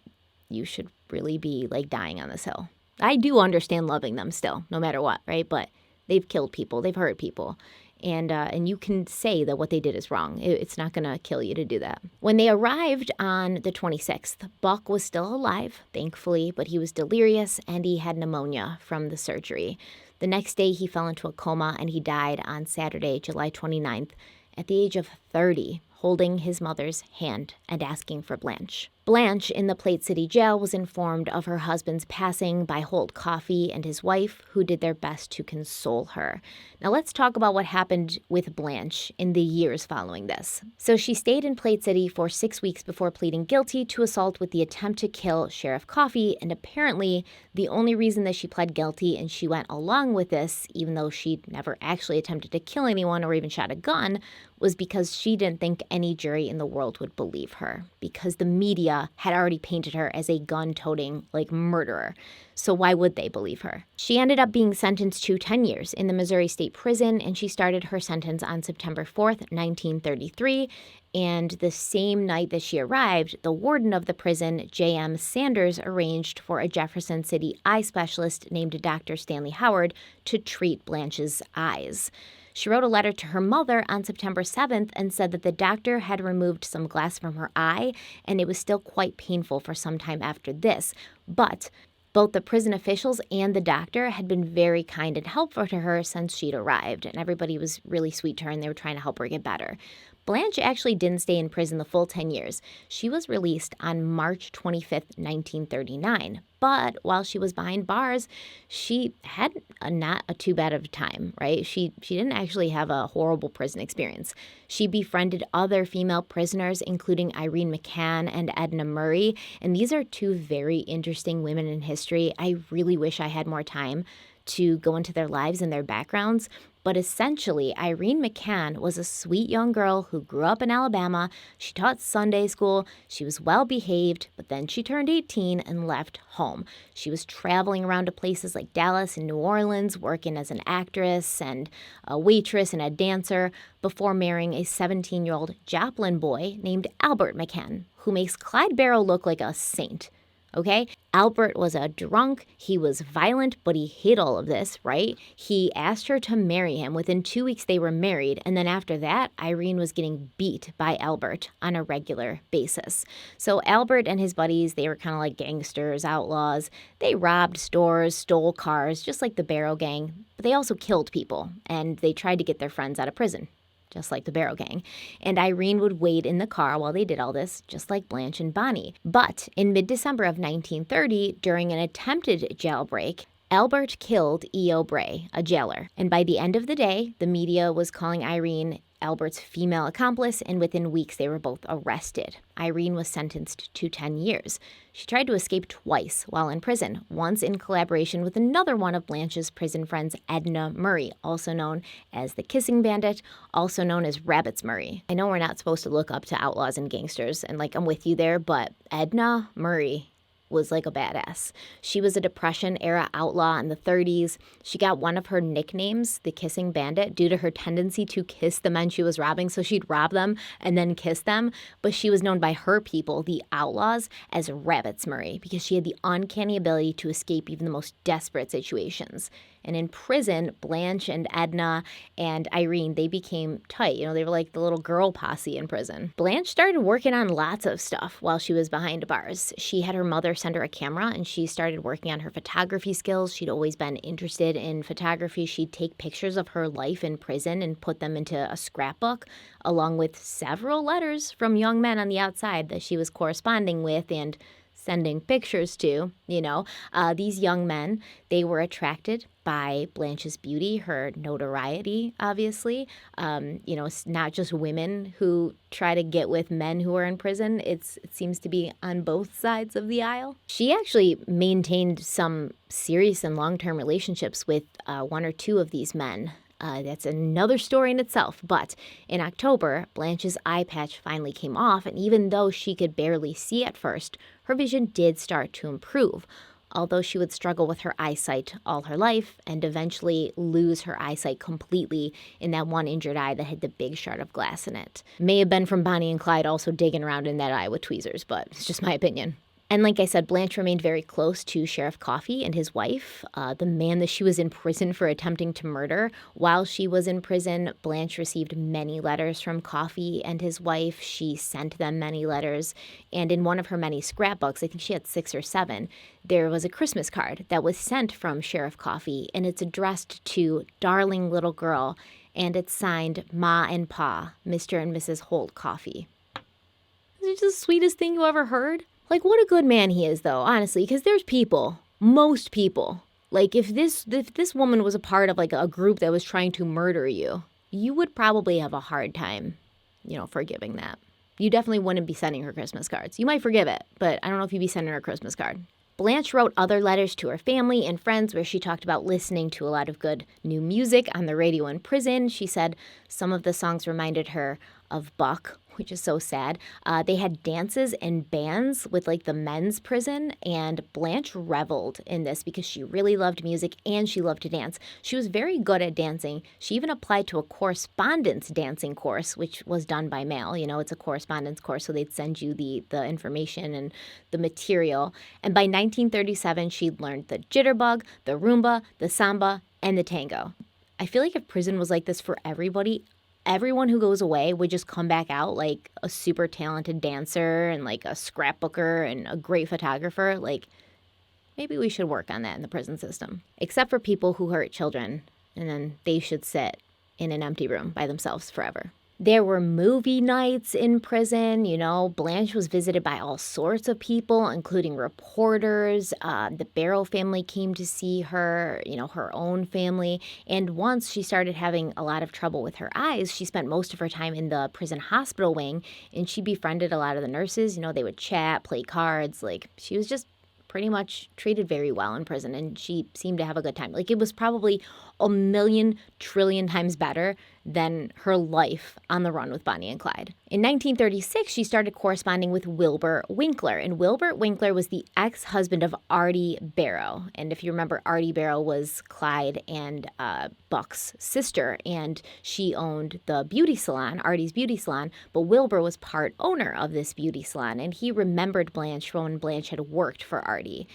you should really be dying on this hill. I do understand loving them still, no matter what, right? But they've killed people, they've hurt people, and you can say that what they did is wrong. It's not going to kill you to do that. When they arrived on the 26th, Buck was still alive, thankfully, but he was delirious and he had pneumonia from the surgery. The next day, he fell into a coma and he died on Saturday, July 29th, at the age of 30, holding his mother's hand and asking for Blanche. Blanche, in the Plate City jail, was informed of her husband's passing by Holt Coffey and his wife, who did their best to console her. Now let's talk about what happened with Blanche in the years following this. So she stayed in Plate City for 6 weeks before pleading guilty to assault with the attempt to kill Sheriff Coffey, and apparently the only reason that she pled guilty and she went along with this, even though she never actually attempted to kill anyone or even shot a gun, was because she didn't think any jury in the world would believe her, because the media had already painted her as a gun-toting, murderer. So why would they believe her? She ended up being sentenced to 10 years in the Missouri State Prison, and she started her sentence on September 4th, 1933. And the same night that she arrived, the warden of the prison, J.M. Sanders, arranged for a Jefferson City eye specialist named Dr. Stanley Howard to treat Blanche's eyes. She wrote a letter to her mother on September 7th and said that the doctor had removed some glass from her eye, and it was still quite painful for some time after this. But both the prison officials and the doctor had been very kind and helpful to her since she'd arrived, and everybody was really sweet to her, and they were trying to help her get better. Blanche actually didn't stay in prison the full 10 years. She was released on March 25th, 1939. But while she was behind bars, she had not a too bad of a time, right? She didn't actually have a horrible prison experience. She befriended other female prisoners, including Irene McCann and Edna Murray. And these are two very interesting women in history. I really wish I had more time to go into their lives and their backgrounds. But essentially, Irene McCann was a sweet young girl who grew up in Alabama. She taught Sunday school. She was well behaved, but then she turned 18 and left home. She was traveling around to places like Dallas and New Orleans, working as an actress and a waitress and a dancer before marrying a 17-year-old Joplin boy named Albert McCann, who makes Clyde Barrow look like a saint. Okay? Albert was a drunk. He was violent, but he hid all of this, right? He asked her to marry him. Within 2 weeks, they were married. And then after that, Irene was getting beat by Albert on a regular basis. So Albert and his buddies, they were kind of like gangsters, outlaws. They robbed stores, stole cars, just like the Barrow Gang. But they also killed people, and they tried to get their friends out of prison, just like the Barrow Gang. And Irene would wait in the car while they did all this, just like Blanche and Bonnie. But in mid-December of 1930, during an attempted jailbreak, Albert killed E.O. Bray, a jailer. And by the end of the day, the media was calling Irene Albert's female accomplice, and within weeks they were both arrested. Irene was sentenced to 10 years. She tried to escape twice while in prison, once in collaboration with another one of Blanche's prison friends, Edna Murray, also known as the Kissing Bandit, also known as Rabbits Murray. I know we're not supposed to look up to outlaws and gangsters, and I'm with you there, but Edna Murray was like a badass. She was a Depression-era outlaw in the 30s. She got one of her nicknames, the Kissing Bandit, due to her tendency to kiss the men she was robbing. So she'd rob them and then kiss them. But she was known by her people, the outlaws, as Rabbits Murray, because she had the uncanny ability to escape even the most desperate situations. And in prison, Blanche and Edna and Irene, they became tight. They were like the little girl posse in prison. Blanche started working on lots of stuff while she was behind bars. She had her mother send her a camera, and she started working on her photography skills. She'd always been interested in photography. She'd take pictures of her life in prison and put them into a scrapbook, along with several letters from young men on the outside that she was corresponding with and sending pictures to. These young men, they were attracted by Blanche's beauty, her notoriety, obviously. It's not just women who try to get with men who are in prison. It seems to be on both sides of the aisle. She actually maintained some serious and long-term relationships with one or two of these men. That's another story in itself. But in October, Blanche's eye patch finally came off, and even though she could barely see at first, her vision did start to improve, although she would struggle with her eyesight all her life and eventually lose her eyesight completely in that one injured eye that had the big shard of glass in it. May have been from Bonnie and Clyde also digging around in that eye with tweezers, but it's just my opinion. And like I said, Blanche remained very close to Sheriff Coffey and his wife, the man that she was in prison for attempting to murder. While she was in prison, Blanche received many letters from Coffey and his wife. She sent them many letters. And in one of her many scrapbooks, I think she had 6 or 7, there was a Christmas card that was sent from Sheriff Coffey, and it's addressed to Darling Little Girl, and it's signed Ma and Pa, Mr. and Mrs. Holt Coffey. Is it just the sweetest thing you ever heard? Like, what a good man he is, though, honestly, because there's people, most people, like, if this woman was a part of, like, a group that was trying to murder you, you would probably have a hard time, forgiving that. You definitely wouldn't be sending her Christmas cards. You might forgive it, but I don't know if you'd be sending her a Christmas card. Blanche wrote other letters to her family and friends where she talked about listening to a lot of good new music on the radio in prison. She said some of the songs reminded her of Buck, which is so sad. They had dances and bands with like the men's prison, and Blanche reveled in this because she really loved music and she loved to dance. She was very good at dancing. She even applied to a correspondence dancing course, which was done by mail. It's a correspondence course, so they'd send you the information and the material. And by 1937, she'd learned the jitterbug, the rumba, the samba, and the tango. I feel like if prison was like this for everybody, everyone who goes away would just come back out like a super talented dancer and like a scrapbooker and a great photographer. Like, maybe we should work on that in the prison system. Except for people who hurt children, and then they should sit in an empty room by themselves forever. There were movie nights in prison. Blanche was visited by all sorts of people, including reporters. The Barrow family came to see her, her own family. And once she started having a lot of trouble with her eyes, she spent most of her time in the prison hospital wing, and she befriended a lot of the nurses. They would chat, play cards. Like, she was just pretty much treated very well in prison, and she seemed to have a good time. Like, it was probably a million trillion times better than her life on the run with Bonnie and Clyde. In 1936, she started corresponding with Wilbur Winkler, and Wilbur Winkler was the ex-husband of Artie Barrow. And if you remember, Artie Barrow was Clyde and Buck's sister, and she owned the beauty salon, Artie's Beauty Salon, but Wilbur was part owner of this beauty salon, and he remembered Blanche from when Blanche had worked for Artie.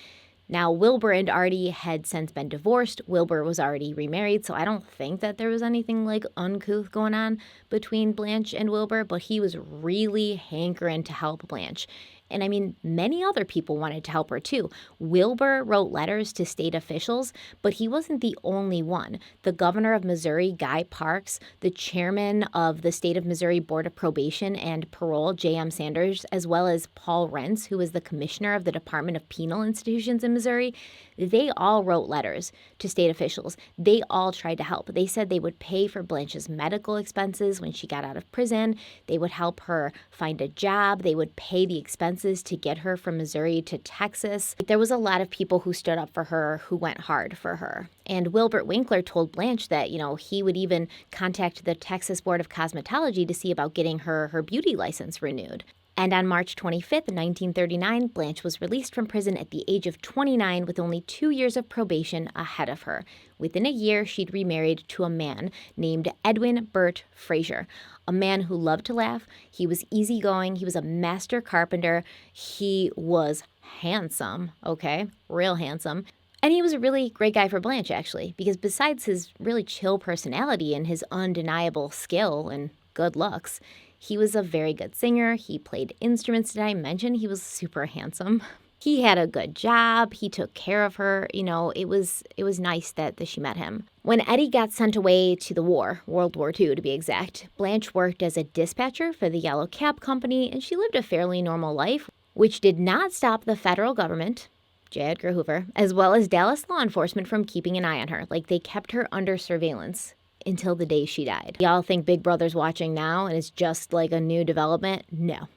Now, Wilbur and Artie had since been divorced. Wilbur was already remarried, so I don't think that there was anything like uncouth going on between Blanche and Wilbur, but he was really hankering to help Blanche. And I mean, many other people wanted to help her too. Wilbur wrote letters to state officials, but he wasn't the only one. The governor of Missouri, Guy Parks, the chairman of the State of Missouri Board of Probation and Parole, J.M. Sanders, as well as Paul Rentz, who was the commissioner of the Department of Penal Institutions in Missouri, they all wrote letters to state officials. They all tried to help. They said they would pay for Blanche's medical expenses when she got out of prison. They would help her find a job. They would pay the expenses to get her from Missouri to Texas. There was a lot of people who stood up for her, who went hard for her. And Wilbur Winkler told Blanche that, he would even contact the Texas Board of Cosmetology to see about getting her beauty license renewed. And on March 25th, 1939, Blanche was released from prison at the age of 29 with only 2 years of probation ahead of her. Within a year, she'd remarried to a man named Edwin Burt Frazier, a man who loved to laugh. He was easygoing. He was a master carpenter. He was handsome, okay? Real handsome. And he was a really great guy for Blanche, actually, because besides his really chill personality and his undeniable skill and good looks, he was a very good singer. He played instruments. Did I mention he was super handsome? He had a good job. He took care of her. It was nice that she met him. When Eddie got sent away to the war, World War II to be exact, Blanche worked as a dispatcher for the Yellow Cab Company, and she lived a fairly normal life, which did not stop the federal government, J. Edgar Hoover, as well as Dallas law enforcement from keeping an eye on her. Like, they kept her under surveillance until the day she died. Y'all think Big Brother's watching now and it's just like a new development? No,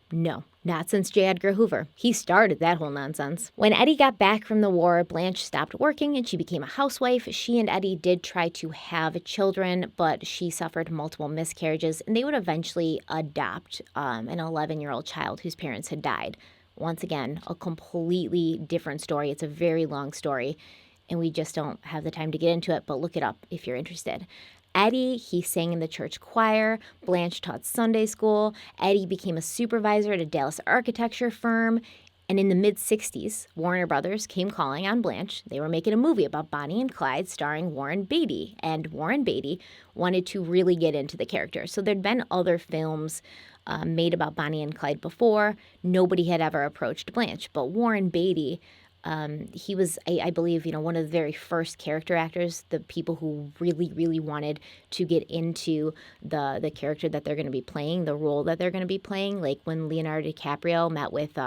not since J. Edgar Hoover. He started that whole nonsense. When Eddie got back from the war, Blanche stopped working and she became a housewife. She and Eddie did try to have children, but she suffered multiple miscarriages, and they would eventually adopt an 11-year-old child whose parents had died. Once again, a completely different story. It's a very long story, and we just don't have the time to get into it, but look it up if you're interested. Eddie, he sang in the church choir. Blanche taught Sunday school. Eddie became a supervisor at a Dallas architecture firm. And in the mid-'60s, Warner Brothers came calling on Blanche. They were making a movie about Bonnie and Clyde starring Warren Beatty. And Warren Beatty wanted to really get into the character. So there'd been other films made about Bonnie and Clyde before. Nobody had ever approached Blanche. But Warren Beatty, he was, I believe, one of the very first character actors, the people who really, really wanted to get into the character that they're going to be playing, the role that they're going to be playing, like when Leonardo DiCaprio met with,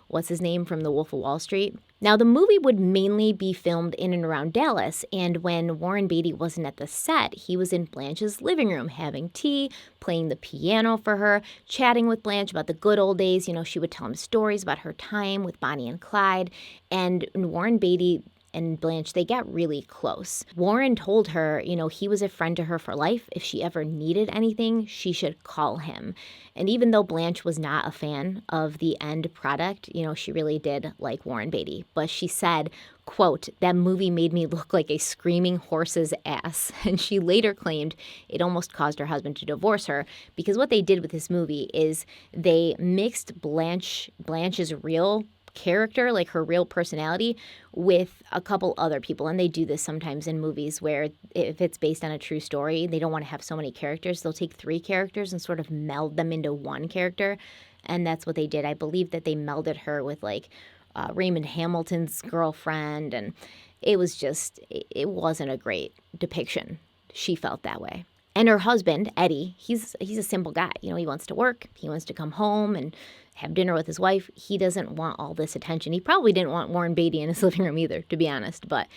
what's his name from The Wolf of Wall Street. Now, the movie would mainly be filmed in and around Dallas, and when Warren Beatty wasn't at the set, he was in Blanche's living room having tea, playing the piano for her, chatting with Blanche about the good old days. She would tell him stories about her time with Bonnie and Clyde, and Warren Beatty and Blanche, they got really close. Warren told her, he was a friend to her for life. If she ever needed anything, she should call him. And even though Blanche was not a fan of the end product, she really did like Warren Beatty. But she said, quote, "That movie made me look like a screaming horse's ass." And she later claimed it almost caused her husband to divorce her, because what they did with this movie is they mixed Blanche's real character, like her real personality, with a couple other people. And they do this sometimes in movies where if it's based on a true story, they don't want to have so many characters. They'll take 3 characters and sort of meld them into one character. And that's what they did. I believe that they melded her with Raymond Hamilton's girlfriend. And it wasn't a great depiction. She felt that way. And her husband, Eddie, he's a simple guy. He wants to work. He wants to come home and have dinner with his wife. He doesn't want all this attention. He probably didn't want Warren Beatty in his living room either, to be honest. But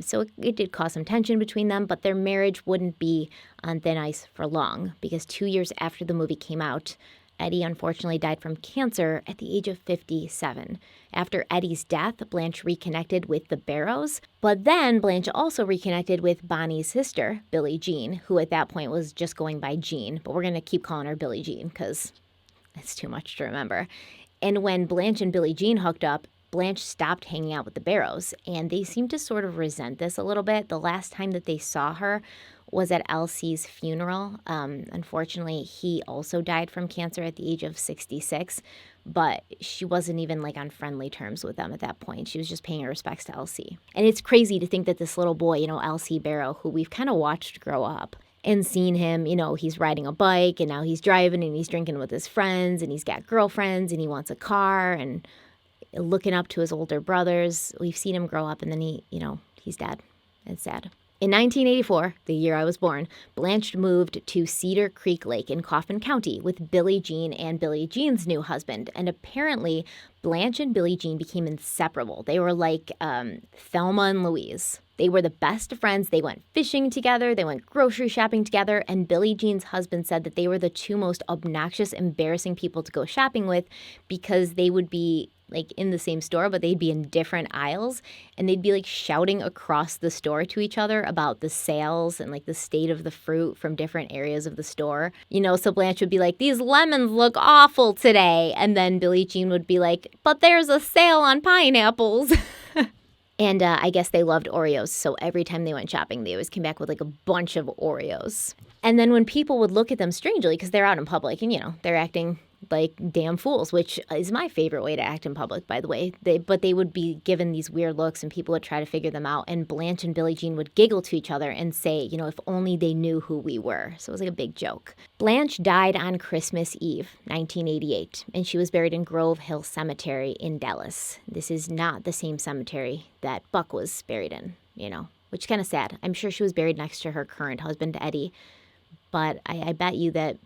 so it did cause some tension between them, but their marriage wouldn't be on thin ice for long because 2 years after the movie came out, Eddie unfortunately died from cancer at the age of 57. After Eddie's death, Blanche reconnected with the Barrows, but then Blanche also reconnected with Bonnie's sister, Billie Jean, who at that point was just going by Jean, but we're going to keep calling her Billie Jean because it's too much to remember. And when Blanche and Billie Jean hooked up, Blanche stopped hanging out with the Barrows, and they seemed to sort of resent this a little bit. The last time that they saw her was at Elsie's funeral. Unfortunately, he also died from cancer at the age of 66, but she wasn't even on friendly terms with them at that point. She was just paying her respects to Elsie. And it's crazy to think that this little boy, Elsie Barrow, who we've kind of watched grow up and seen him, he's riding a bike and now he's driving and he's drinking with his friends and he's got girlfriends and he wants a car and looking up to his older brothers. We've seen him grow up and then he's dead. It's sad. In 1984, the year I was born, Blanche moved to Cedar Creek Lake in Coffin County with Billie Jean and Billie Jean's new husband. And apparently, Blanche and Billie Jean became inseparable. They were like Thelma and Louise. They were the best of friends. They went fishing together. They went grocery shopping together. And Billie Jean's husband said that they were the two most obnoxious, embarrassing people to go shopping with because they would be in the same store, but they'd be in different aisles and they'd be shouting across the store to each other about the sales and the state of the fruit from different areas of the store. So Blanche would be like, these lemons look awful today. And then Billie Jean would be like, but there's a sale on pineapples. And I guess they loved Oreos. So every time they went shopping, they always came back with a bunch of Oreos. And then when people would look at them strangely, because they're out in public and, they're acting like damn fools, which is my favorite way to act in public, by the way. But they would be given these weird looks and people would try to figure them out. And Blanche and Billie Jean would giggle to each other and say, if only they knew who we were. So it was a big joke. Blanche died on Christmas Eve, 1988, and she was buried in Grove Hill Cemetery in Dallas. This is not the same cemetery that Buck was buried in, which is kind of sad. I'm sure she was buried next to her current husband, Eddie. But I bet you that,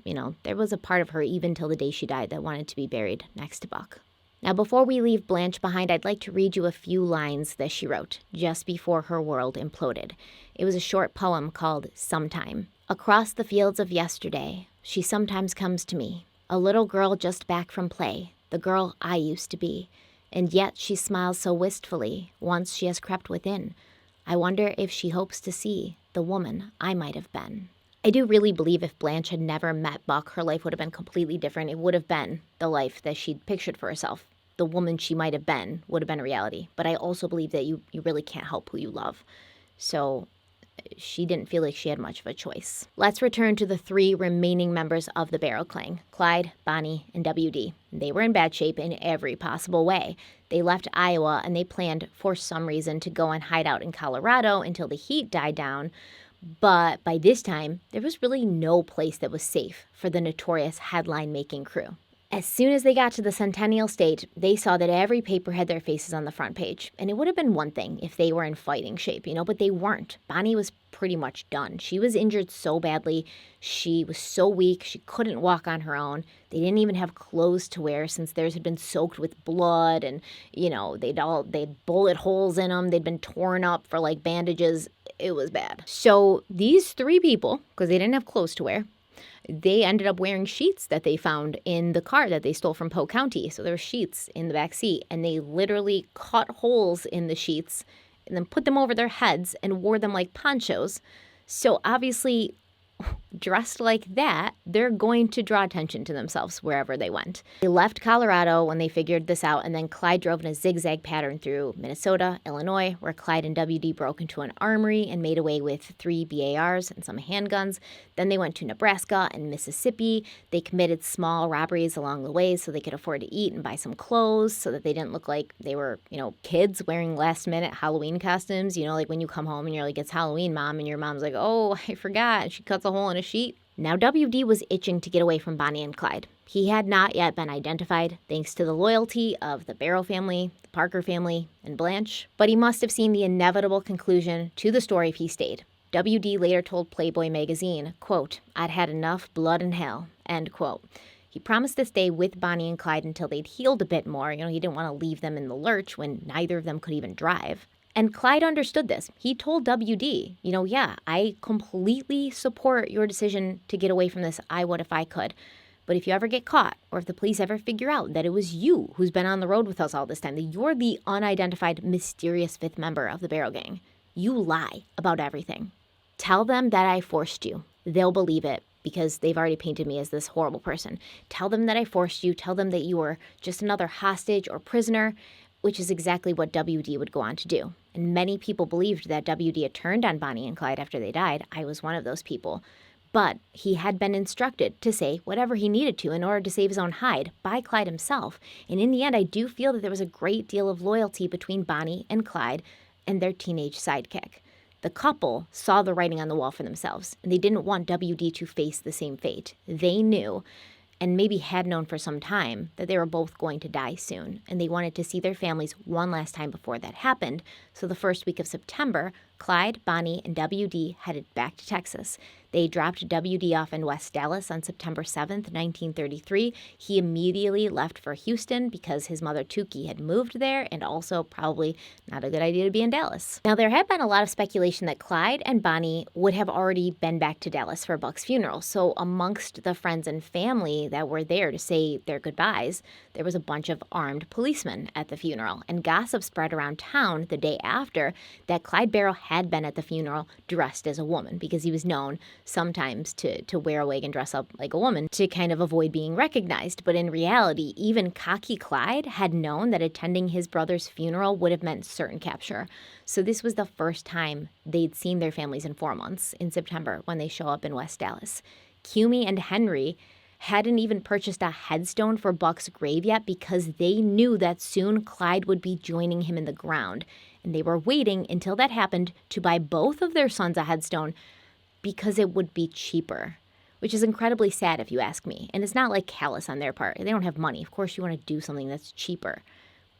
there was a part of her even till the day she died that wanted to be buried next to Buck. Now, before we leave Blanche behind, I'd like to read you a few lines that she wrote just before her world imploded. It was a short poem called Sometime. Across the fields of yesterday, she sometimes comes to me, a little girl just back from play, the girl I used to be. And yet she smiles so wistfully once she has crept within. I wonder if she hopes to see the woman I might have been. I do really believe if Blanche had never met Buck, her life would have been completely different. It would have been the life that she'd pictured for herself. The woman she might have been would have been a reality. But I also believe that you really can't help who you love. So she didn't feel like she had much of a choice. Let's return to the three remaining members of the Barrow Clan, Clyde, Bonnie, and WD. They were in bad shape in every possible way. They left Iowa and they planned, for some reason, to go and hide out in Colorado until the heat died down. But by this time, there was really no place that was safe for the notorious headline-making crew. As soon as they got to the Centennial State, they saw that every paper had their faces on the front page. And it would have been one thing if they were in fighting shape, but they weren't. Bonnie was pretty much done. She was injured so badly. She was so weak. She couldn't walk on her own. They didn't even have clothes to wear since theirs had been soaked with blood and, they'd bullet holes in them. They'd been torn up for bandages. It was bad. So these three people, because they didn't have clothes to wear, they ended up wearing sheets that they found in the car that they stole from Polk County. So there were sheets in the back seat, and they literally cut holes in the sheets and then put them over their heads and wore them like ponchos. So obviously, dressed like that, they're going to draw attention to themselves wherever they went. They left Colorado when they figured this out, and then Clyde drove in a zigzag pattern through Minnesota, Illinois, where Clyde and WD broke into an armory and made away with 3 BARs and some handguns. Then they went to Nebraska and Mississippi. They committed small robberies along the way so they could afford to eat and buy some clothes so that they didn't look like they were, kids wearing last-minute Halloween costumes. When you come home and you're like, it's Halloween, Mom, and your mom's like, oh, I forgot. And she cuts a hole in a sheet. Now, WD was itching to get away from Bonnie and Clyde. He had not yet been identified, thanks to the loyalty of the Barrow family, Parker family, and Blanche, but he must have seen the inevitable conclusion to the story if he stayed. WD later told Playboy magazine, quote, "I'd had enough blood in hell," end quote. He promised to stay with Bonnie and Clyde until they'd healed a bit more. He didn't want to leave them in the lurch when neither of them could even drive. And Clyde understood this. He told WD, yeah, I completely support your decision to get away from this. I would if I could. But if you ever get caught, or if the police ever figure out that it was you who's been on the road with us all this time, that you're the unidentified, mysterious fifth member of the Barrow Gang, you lie about everything. Tell them that I forced you. They'll believe it because they've already painted me as this horrible person. Tell them that I forced you. Tell them that you were just another hostage or prisoner, which is exactly what WD would go on to do. And many people believed that WD had turned on Bonnie and Clyde after they died. I was one of those people. But he had been instructed to say whatever he needed to in order to save his own hide by Clyde himself. And in the end, I do feel that there was a great deal of loyalty between Bonnie and Clyde and their teenage sidekick. The couple saw the writing on the wall for themselves, and they didn't want WD to face the same fate. They knew, and maybe had known for some time, that they were both going to die soon, and they wanted to see their families one last time before that happened. So the first week of September, Clyde, Bonnie, and WD headed back to Texas. They dropped WD off in West Dallas on September 7th, 1933. He immediately left for Houston because his mother, Tukey, had moved there, and also probably not a good idea to be in Dallas. Now, there had been a lot of speculation that Clyde and Bonnie would have already been back to Dallas for Buck's funeral. So amongst the friends and family that were there to say their goodbyes, there was a bunch of armed policemen at the funeral. And gossip spread around town the day after that Clyde Barrow had been at the funeral dressed as a woman, because he was known sometimes to wear a wig and dress up like a woman to kind of avoid being recognized. But in reality, even cocky Clyde had known that attending his brother's funeral would have meant certain capture. So this was the first time they'd seen their families in 4 months in September when they show up in West Dallas. Cumie and Henry hadn't even purchased a headstone for Buck's grave yet because they knew that soon Clyde would be joining him in the ground. And they were waiting until that happened to buy both of their sons a headstone because it would be cheaper, which is incredibly sad if you ask me. And it's not like callous on their part. They don't have money. Of course you want to do something that's cheaper.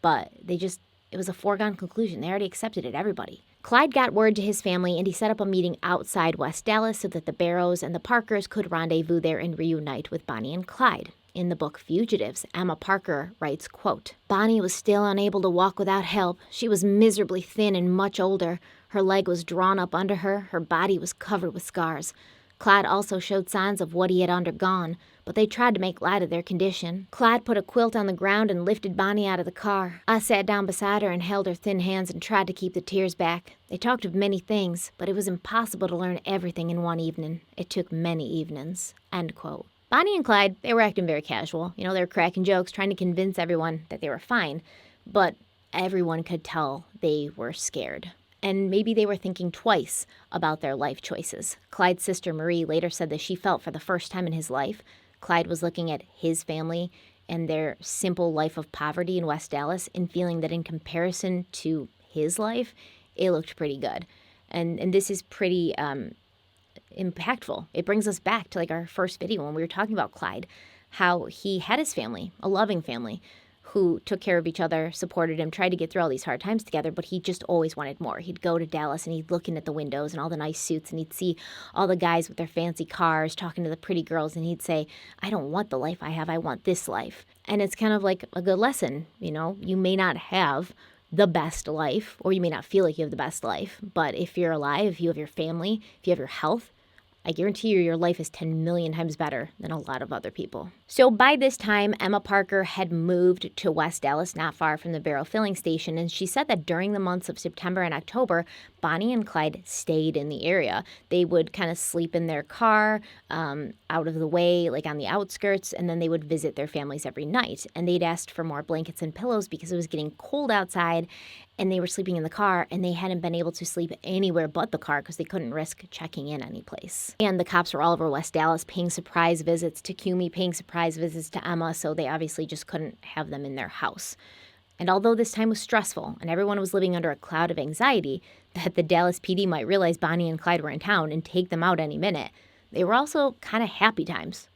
But it was a foregone conclusion. They already accepted it, everybody. Clyde got word to his family, and he set up a meeting outside West Dallas so that the Barrows and the Parkers could rendezvous there and reunite with Bonnie and Clyde. In the book Fugitives, Emma Parker writes, quote, "Bonnie was still unable to walk without help. She was miserably thin and much older. Her leg was drawn up under her. Her body was covered with scars. Clyde also showed signs of what he had undergone, but they tried to make light of their condition. Clyde put a quilt on the ground and lifted Bonnie out of the car. I sat down beside her and held her thin hands and tried to keep the tears back. They talked of many things, but it was impossible to learn everything in one evening. It took many evenings." End quote. Bonnie and Clyde, they were acting very casual. They were cracking jokes, trying to convince everyone that they were fine. But everyone could tell they were scared. And maybe they were thinking twice about their life choices. Clyde's sister Marie later said that she felt for the first time in his life, Clyde was looking at his family and their simple life of poverty in West Dallas and feeling that in comparison to his life, it looked pretty good. And this is pretty impactful. It brings us back to our first video when we were talking about Clyde, how he had his family, a loving family, who took care of each other, supported him, tried to get through all these hard times together, but he just always wanted more. He'd go to Dallas and he'd look in at the windows and all the nice suits, and he'd see all the guys with their fancy cars talking to the pretty girls, and he'd say, I don't want the life I have, I want this life. And it's kind of like a good lesson, you may not have the best life, or you may not feel like you have the best life, but if you're alive, if you have your family, if you have your health, I guarantee you your life is 10 million times better than a lot of other people. So by this time, Emma Parker had moved to West Dallas, not far from the Barrow filling station, and she said that during the months of September and October, Bonnie and Clyde stayed in the area. They would kind of sleep in their car, out of the way, on the outskirts, and then they would visit their families every night. And they'd asked for more blankets and pillows because it was getting cold outside, and they were sleeping in the car, and they hadn't been able to sleep anywhere but the car because they couldn't risk checking in any place. And the cops were all over West Dallas paying surprise visits to Cumie, paying surprise visits to Emma, so they obviously just couldn't have them in their house. And although this time was stressful and everyone was living under a cloud of anxiety that the Dallas PD might realize Bonnie and Clyde were in town and take them out any minute, they were also kind of happy times.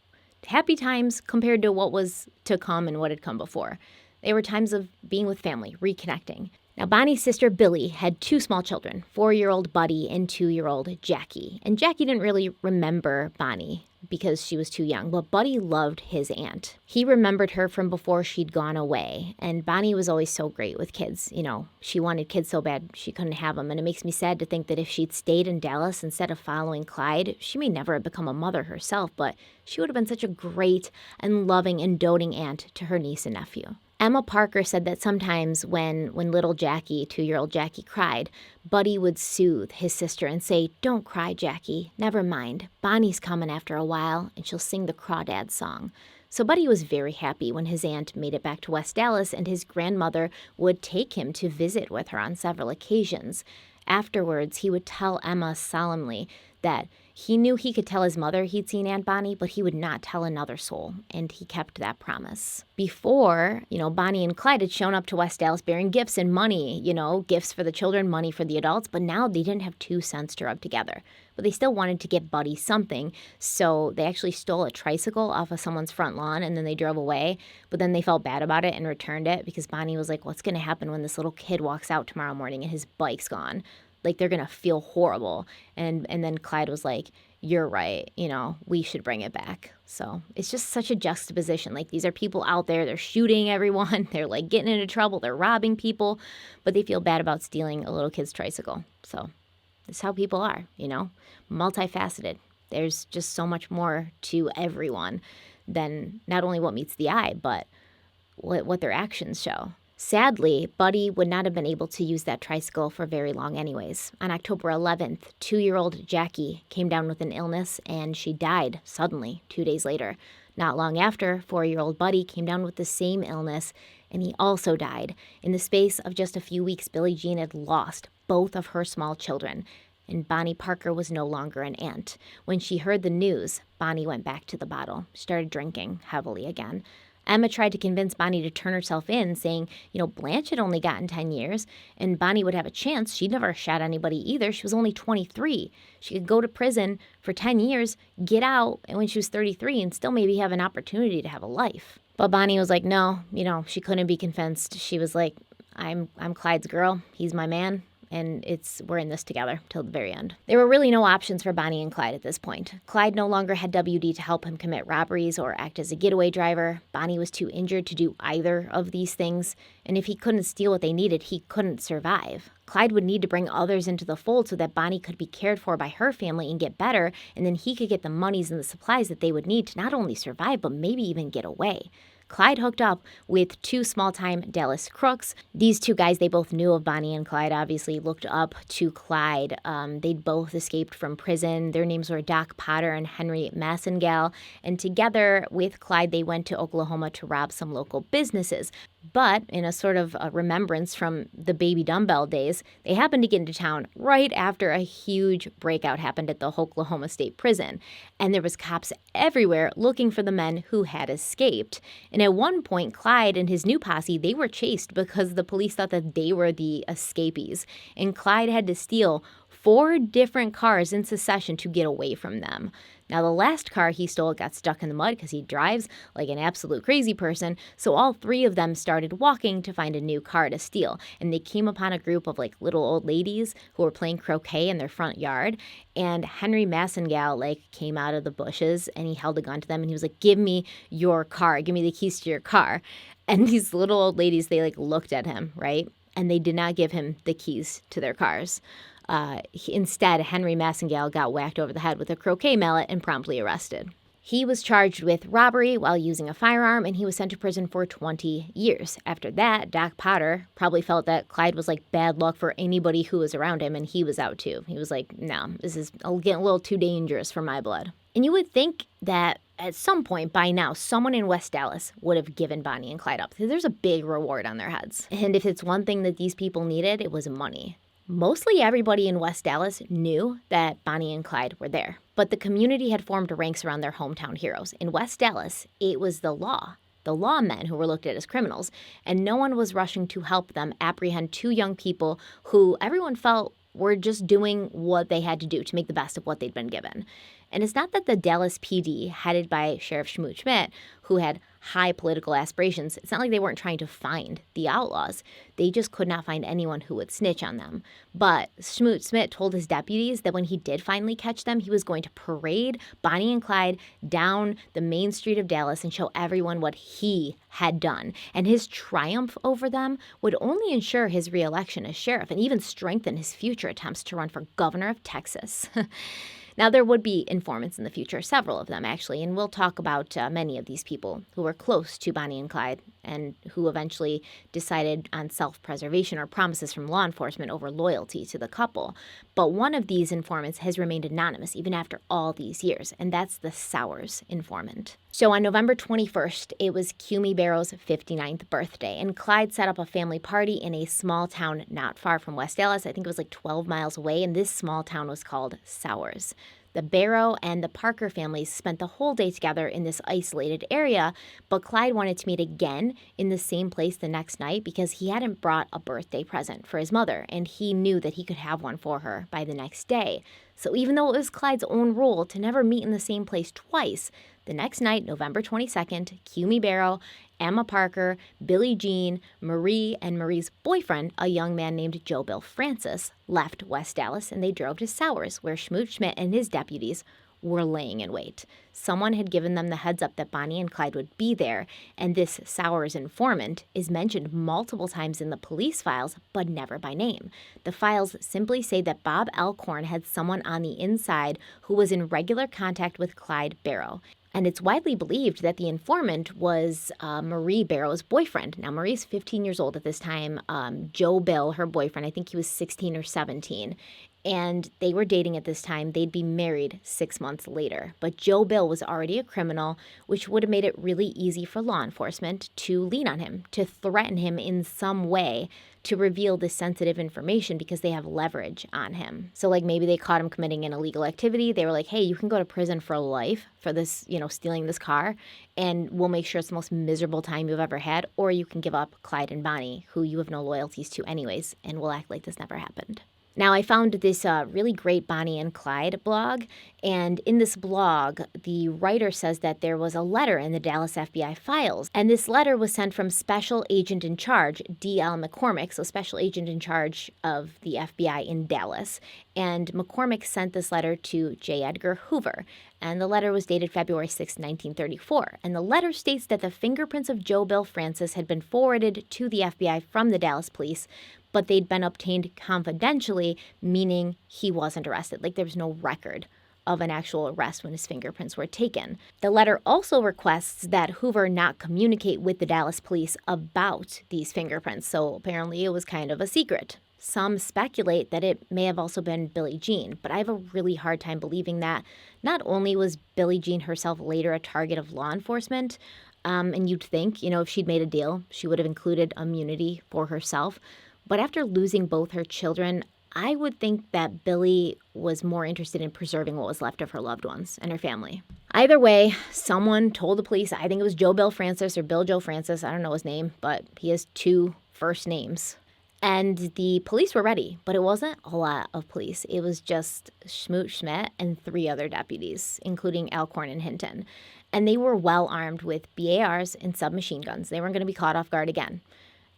Happy times compared to what was to come and what had come before. They were times of being with family, reconnecting. Now, Bonnie's sister Billy had two small children, 4-year-old Buddy and 2-year-old Jackie. And Jackie didn't really remember Bonnie because she was too young, but Buddy loved his aunt. He remembered her from before she'd gone away, and Bonnie was always so great with kids. You know, she wanted kids so bad she couldn't have them, and it makes me sad to think that if she'd stayed in Dallas instead of following Clyde, she may never have become a mother herself, but she would have been such a great and loving and doting aunt to her niece and nephew. Emma Parker said that sometimes when little Jackie, 2-year-old Jackie, cried, Buddy would soothe his sister and say, "Don't cry, Jackie. Never mind. Bonnie's coming after a while, and she'll sing the Crawdad song." So Buddy was very happy when his aunt made it back to West Dallas, and his grandmother would take him to visit with her on several occasions. Afterwards, he would tell Emma solemnly that he knew he could tell his mother he'd seen Aunt Bonnie, but he would not tell another soul, and he kept that promise. Before, Bonnie and Clyde had shown up to West Dallas bearing gifts and money, gifts for the children, money for the adults, but now they didn't have 2 cents to rub together. But they still wanted to get Buddy something, so they actually stole a tricycle off of someone's front lawn, and then they drove away, but then they felt bad about it and returned it because Bonnie was like, what's going to happen when this little kid walks out tomorrow morning and his bike's gone? Like, they're going to feel horrible. And then Clyde was like, you're right, we should bring it back. So it's just such a juxtaposition. Like, these are people out there, they're shooting everyone, they're like getting into trouble, they're robbing people, but they feel bad about stealing a little kid's tricycle. So that's how people are, multifaceted. There's just so much more to everyone than not only what meets the eye, but what their actions show. Sadly, Buddy would not have been able to use that tricycle for very long anyways. On October 11th, 2-year-old Jackie came down with an illness, and she died suddenly 2 days later. Not long after, 4-year-old Buddy came down with the same illness, and he also died. In the space of just a few weeks, Billie Jean had lost both of her small children, and Bonnie Parker was no longer an aunt. When she heard the news, Bonnie went back to the bottle, started drinking heavily again. Emma tried to convince Bonnie to turn herself in, saying, Blanche had only gotten 10 years, and Bonnie would have a chance. She'd never shot anybody either. She was only 23. She could go to prison for 10 years, get out, and when she was 33, and still maybe have an opportunity to have a life. But Bonnie was like, no, she couldn't be convinced. She was like, I'm Clyde's girl. He's my man. And we're in this together till the very end. There were really no options for Bonnie and Clyde at this point. Clyde no longer had WD to help him commit robberies or act as a getaway driver. Bonnie was too injured to do either of these things. And if he couldn't steal what they needed, he couldn't survive. Clyde would need to bring others into the fold so that Bonnie could be cared for by her family and get better, and then he could get the monies and the supplies that they would need to not only survive, but maybe even get away. Clyde hooked up with 2 small-time Dallas crooks. These 2 guys, they both knew of Bonnie and Clyde, obviously looked up to Clyde. They'd both escaped from prison. Their names were Doc Potter and Henry Massengale. And together with Clyde, they went to Oklahoma to rob some local businesses. But in a sort of a remembrance from the baby dumbbell days, they happened to get into town right after a huge breakout happened at the Oklahoma State Prison. And there was cops everywhere looking for the men who had escaped. And at one point, Clyde and his new posse, they were chased because the police thought that they were the escapees. And Clyde had to steal 4 different cars in succession to get away from them. Now, the last car he stole got stuck in the mud because he drives like an absolute crazy person, so all 3 of them started walking to find a new car to steal. And they came upon a group of little old ladies who were playing croquet in their front yard, and Henry Massengale came out of the bushes and he held a gun to them and he was like, "Give me your car, give me the keys to your car." And these little old ladies, they looked at him, right? And they did not give him the keys to their cars. Instead, Henry Massengale got whacked over the head with a croquet mallet and promptly arrested. He was charged with robbery while using a firearm, and he was sent to prison for 20 years. After that, Doc Potter probably felt that Clyde was bad luck for anybody who was around him, and he was out too. He was like, no, this is getting a little too dangerous for my blood. And you would think that at some point by now, someone in West Dallas would have given Bonnie and Clyde up. There's a big reward on their heads. And if it's one thing that these people needed, it was money. Mostly everybody in West Dallas knew that Bonnie and Clyde were there, but the community had formed ranks around their hometown heroes. In West Dallas, it was the lawmen who were looked at as criminals, and no one was rushing to help them apprehend 2 young people who everyone felt were just doing what they had to do to make the best of what they'd been given. And it's not that the Dallas PD, headed by Sheriff Schmoot Schmidt, who had high political aspirations, it's not like they weren't trying to find the outlaws. They just could not find anyone who would snitch on them. But Smoot Smith told his deputies that when he did finally catch them, he was going to parade Bonnie and Clyde down the main street of Dallas and show everyone what he had done. And his triumph over them would only ensure his reelection as sheriff and even strengthen his future attempts to run for governor of Texas. Now, there would be informants in the future, several of them actually, and we'll talk about many of these people who were close to Bonnie and Clyde and who eventually decided on self-preservation or promises from law enforcement over loyalty to the couple. But one of these informants has remained anonymous even after all these years, and that's the Sowers informant. So on November 21st, it was Cumie Barrow's 59th birthday, and Clyde set up a family party in a small town not far from West Dallas. I think it was like 12 miles away, and this small town was called Sowers. The Barrow and the Parker families spent the whole day together in this isolated area, but Clyde wanted to meet again in the same place the next night because he hadn't brought a birthday present for his mother, and he knew that he could have one for her by the next day. So even though it was Clyde's own rule to never meet in the same place twice, the next night, November 22nd, Cumie Barrow, Emma Parker, Billie Jean, Marie, and Marie's boyfriend, a young man named Joe Bill Francis, left West Dallas and they drove to Sowers, where Smoot Schmidt and his deputies were laying in wait. Someone had given them the heads up that Bonnie and Clyde would be there, and this Sowers informant is mentioned multiple times in the police files, but never by name. The files simply say that Bob Alcorn had someone on the inside who was in regular contact with Clyde Barrow. And it's widely believed that the informant was Marie Barrow's boyfriend. Now, Marie's 15 years old at this time. Joe Bill, her boyfriend, I think he was 16 or 17. And they were dating at this time. They'd be married 6 months later. But Joe Bill was already a criminal, which would have made it really easy for law enforcement to lean on him, to threaten him in some way to reveal this sensitive information because they have leverage on him. So like maybe they caught him committing an illegal activity. They were like, hey, you can go to prison for life for this, stealing this car, and we'll make sure it's the most miserable time you've ever had, or you can give up Clyde and Bonnie, who you have no loyalties to anyways, and we'll act like this never happened. Now, I found this really great Bonnie and Clyde blog, and in this blog, the writer says that there was a letter in the Dallas FBI files, and this letter was sent from Special Agent in Charge, D.L. McCormick, so Special Agent in Charge of the FBI in Dallas, and McCormick sent this letter to J. Edgar Hoover, and the letter was dated February 6, 1934, and the letter states that the fingerprints of Joe Bill Francis had been forwarded to the FBI from the Dallas police, but they'd been obtained confidentially, meaning he wasn't arrested. Like there was no record of an actual arrest when his fingerprints were taken. The letter also requests that Hoover not communicate with the Dallas police about these fingerprints, so apparently it was kind of a secret. Some speculate that it may have also been Billie Jean, but I have a really hard time believing that. Not only was Billie Jean herself later a target of law enforcement, and you'd think, if she'd made a deal, she would have included immunity for herself. But after losing both her children, I would think that Billie was more interested in preserving what was left of her loved ones and her family. Either way, someone told the police, I think it was Joe Bill Francis or Bill Joe Francis, I don't know his name, but he has 2 first names. And the police were ready, but it wasn't a lot of police. It was just Smoot Schmidt and 3 other deputies, including Alcorn and Hinton. And they were well armed with BARs and submachine guns. They weren't going to be caught off guard again.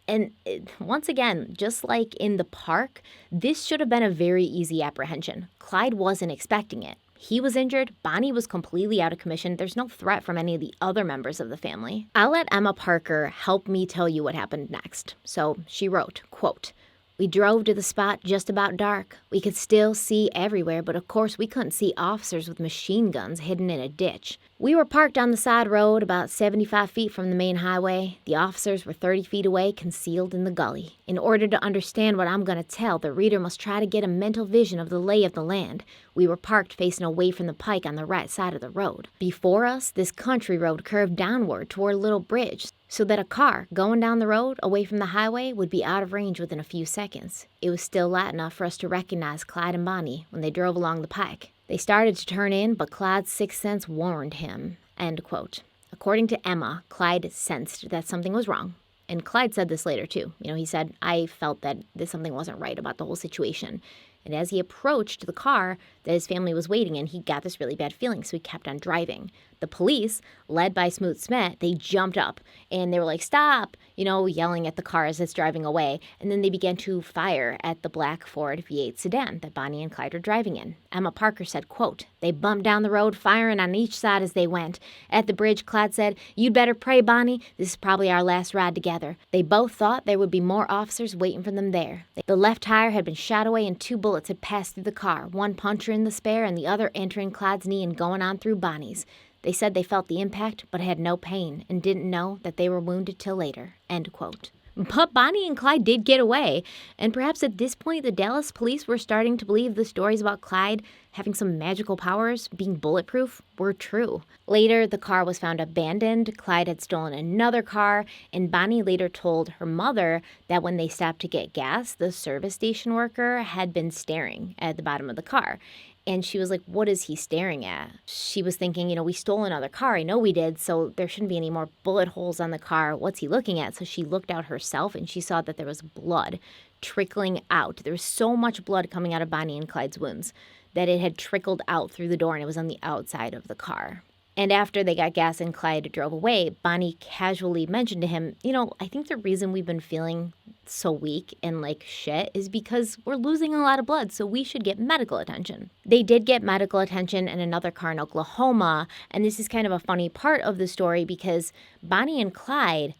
And once again, just like in the park, this should have been a very easy apprehension. Clyde wasn't expecting it. He was injured. Bonnie was completely out of commission. There's no threat from any of the other members of the family. I'll let Emma Parker help me tell you what happened next. So she wrote, quote, "We drove to the spot just about dark. We could still see everywhere, but of course we couldn't see officers with machine guns hidden in a ditch. We were parked on the side road about 75 feet from the main highway. The officers were 30 feet away, concealed in the gully. In order to understand what I'm going to tell, the reader must try to get a mental vision of the lay of the land. We were parked facing away from the pike on the right side of the road. Before us, this country road curved downward toward a little bridge, so that a car going down the road away from the highway would be out of range within a few seconds. It was still light enough for us to recognize Clyde and Bonnie when they drove along the pike. They started to turn in, but Clyde's sixth sense warned him." End quote. According to Emma, Clyde sensed that something was wrong. And Clyde said this later, too. He said, I felt that something wasn't right about the whole situation. And as he approached the car that his family was waiting in, he got this really bad feeling, so he kept on driving. The police, led by Smoot Smet, they jumped up and they were like, stop, yelling at the car as it's driving away. And then they began to fire at the black Ford V8 sedan that Bonnie and Clyde were driving in. Emma Parker said, quote, they bumped down the road, firing on each side as they went. At the bridge, Clyde said, you'd better pray, Bonnie. This is probably our last ride together. They both thought there would be more officers waiting for them there. The left tire had been shot away and 2 bullets had passed through the car, one puncturing the spare and the other entering Clyde's knee and going on through Bonnie's. They said they felt the impact but had no pain and didn't know that they were wounded till later. End quote. But Bonnie and Clyde did get away, and perhaps at this point the Dallas police were starting to believe the stories about Clyde having some magical powers, being bulletproof, were true. Later, the car was found abandoned. Clyde had stolen another car, and Bonnie later told her mother that when they stopped to get gas, the service station worker had been staring at the bottom of the car. And she was like, what is he staring at? She was thinking, we stole another car. I know we did, so there shouldn't be any more bullet holes on the car. What's he looking at? So she looked out herself, and she saw that there was blood trickling out. There was so much blood coming out of Bonnie and Clyde's wounds that it had trickled out through the door, and it was on the outside of the car. And after they got gas and Clyde drove away, Bonnie casually mentioned to him, I think the reason we've been feeling so weak and like shit is because we're losing a lot of blood, so we should get medical attention. They did get medical attention in another car in Oklahoma, and this is kind of a funny part of the story because Bonnie and Clyde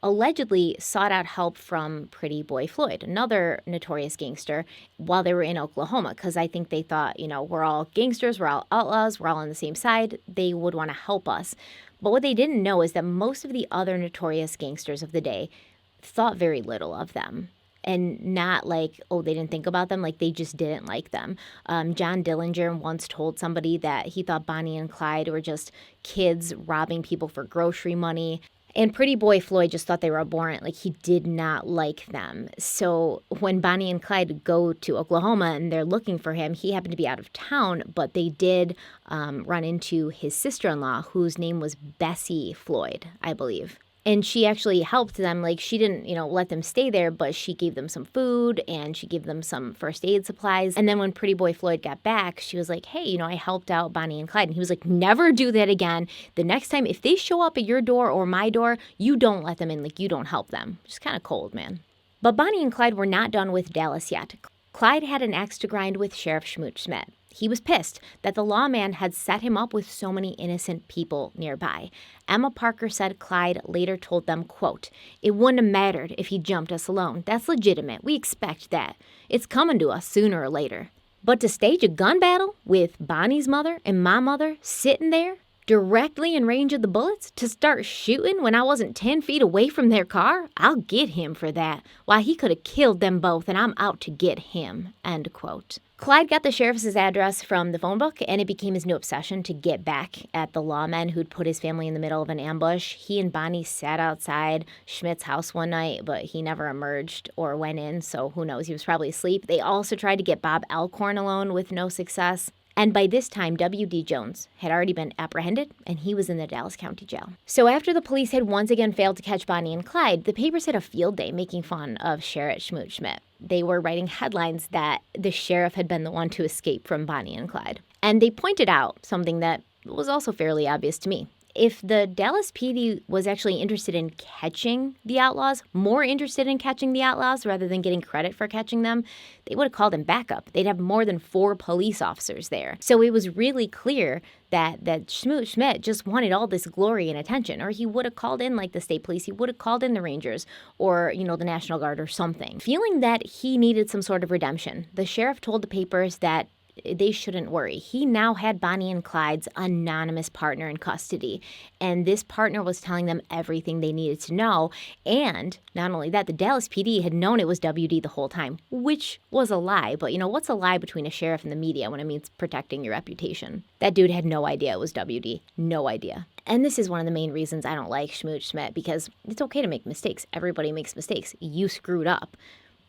allegedly sought out help from Pretty Boy Floyd, another notorious gangster, while they were in Oklahoma, because I think they thought, we're all gangsters, we're all outlaws, we're all on the same side, they would want to help us. But what they didn't know is that most of the other notorious gangsters of the day thought very little of them. And not like, they didn't think about them, like they just didn't like them. John Dillinger once told somebody that he thought Bonnie and Clyde were just kids robbing people for grocery money. And Pretty Boy Floyd just thought they were abhorrent, like he did not like them. So when Bonnie and Clyde go to Oklahoma and they're looking for him, he happened to be out of town, but they did run into his sister-in-law, whose name was Bessie Floyd, I believe. And she actually helped them. Like, she didn't, let them stay there, but she gave them some food and she gave them some first aid supplies. And then when Pretty Boy Floyd got back, she was like, hey, I helped out Bonnie and Clyde. And he was like, never do that again. The next time, if they show up at your door or my door, you don't let them in. Like, you don't help them. Just kind of cold, man. But Bonnie and Clyde were not done with Dallas yet. Clyde had an axe to grind with Sheriff Smoot Smet. He was pissed that the lawman had set him up with so many innocent people nearby. Emma Parker said Clyde later told them, quote, it wouldn't have mattered if he jumped us alone. That's legitimate. We expect that. It's coming to us sooner or later. But to stage a gun battle with Bonnie's mother and my mother sitting there, directly in range of the bullets, to start shooting when I wasn't 10 feet away from their car? I'll get him for that. Why, he could have killed them both, and I'm out to get him, end quote. Clyde got the sheriff's address from the phone book, and it became his new obsession to get back at the lawmen who'd put his family in the middle of an ambush. He and Bonnie sat outside Schmidt's house one night, but he never emerged or went in, so who knows, he was probably asleep. They also tried to get Bob Alcorn alone with no success. And by this time, W.D. Jones had already been apprehended, and he was in the Dallas County Jail. So after the police had once again failed to catch Bonnie and Clyde, the papers had a field day making fun of Sheriff Smoot Smet. They were writing headlines that the sheriff had been the one to escape from Bonnie and Clyde. And they pointed out something that was also fairly obvious to me. If the Dallas PD was actually interested in catching the outlaws, more interested in catching the outlaws rather than getting credit for catching them, they would have called in backup. They'd have more than 4 police officers there. So it was really clear that Smoot Smet just wanted all this glory and attention, or he would have called in like the state police, he would have called in the Rangers, or, the National Guard or something. Feeling that he needed some sort of redemption, the sheriff told the papers that they shouldn't worry. He now had Bonnie and Clyde's anonymous partner in custody, and this partner was telling them everything they needed to know. And not only that, the Dallas PD had known it was WD the whole time, which was a lie. But what's a lie between a sheriff and the media when it means protecting your reputation? That dude had no idea it was WD. No idea. And this is one of the main reasons I don't like Smoot Smet, because it's okay to make mistakes. Everybody makes mistakes. You screwed up.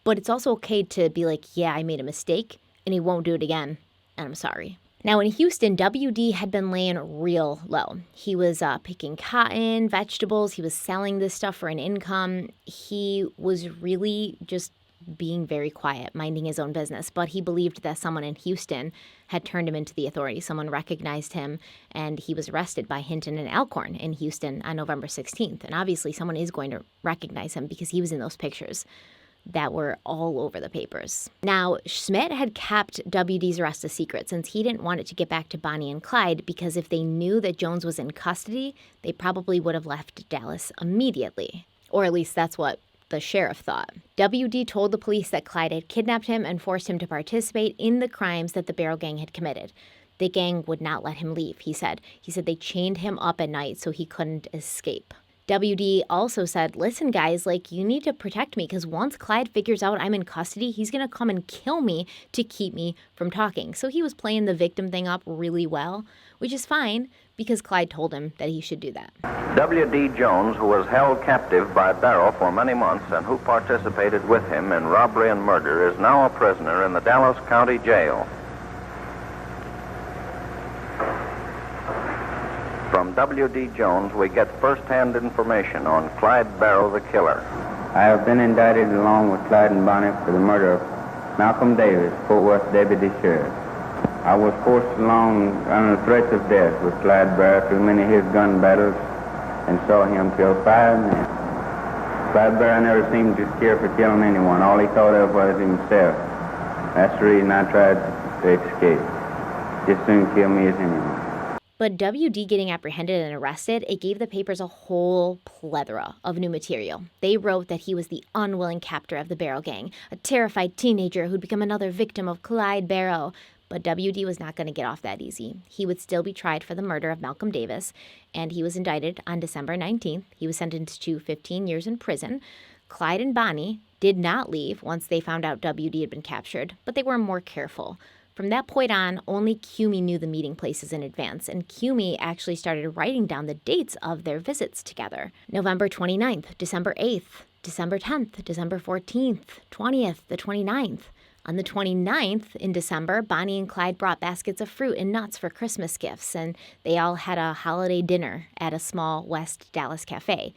But it's also okay to be like, yeah, I made a mistake, and he won't do it again, and I'm sorry. Now, in Houston, WD had been laying real low. He was picking cotton, vegetables. He was selling this stuff for an income. He was really just being very quiet, minding his own business, but he believed that someone in Houston had turned him into the authorities. Someone recognized him, and he was arrested by Hinton and Alcorn in Houston on November 16th. And obviously someone is going to recognize him because he was in those pictures that were all over the papers. Now, Schmidt had kept WD's arrest a secret since he didn't want it to get back to Bonnie and Clyde, because if they knew that Jones was in custody, they probably would have left Dallas immediately. Or at least that's what the sheriff thought. WD told the police that Clyde had kidnapped him and forced him to participate in the crimes that the Barrow Gang had committed. The gang would not let him leave, he said. He said they chained him up at night so he couldn't escape. WD also said, listen, guys, you need to protect me, because once Clyde figures out I'm in custody, he's going to come and kill me to keep me from talking. So he was playing the victim thing up really well, which is fine because Clyde told him that he should do that. W.D. Jones, who was held captive by Barrow for many months and who participated with him in robbery and murder, is now a prisoner in the Dallas County Jail. From W.D. Jones, we get first-hand information on Clyde Barrow, the killer. I have been indicted along with Clyde and Bonnie for the murder of Malcolm Davis, Fort Worth Deputy Sheriff. I was forced along under threats of death with Clyde Barrow through many of his gun battles and saw him kill 5 men. Clyde Barrow never seemed to care for killing anyone. All he thought of was himself. That's the reason I tried to escape. Just soon kill me as anyone. But WD getting apprehended and arrested, it gave the papers a whole plethora of new material. They wrote that he was the unwilling captor of the Barrow Gang, a terrified teenager who'd become another victim of Clyde Barrow. But WD was not going to get off that easy. He would still be tried for the murder of Malcolm Davis, and he was indicted on December 19th. He was sentenced to 15 years in prison. Clyde and Bonnie did not leave once they found out WD had been captured, but they were more careful. From that point on, only Cumie knew the meeting places in advance, and Cumie actually started writing down the dates of their visits together. November 29th, December 8th, December 10th, December 14th, 20th, the 29th. On the 29th in December, Bonnie and Clyde brought baskets of fruit and nuts for Christmas gifts, and they all had a holiday dinner at a small West Dallas cafe.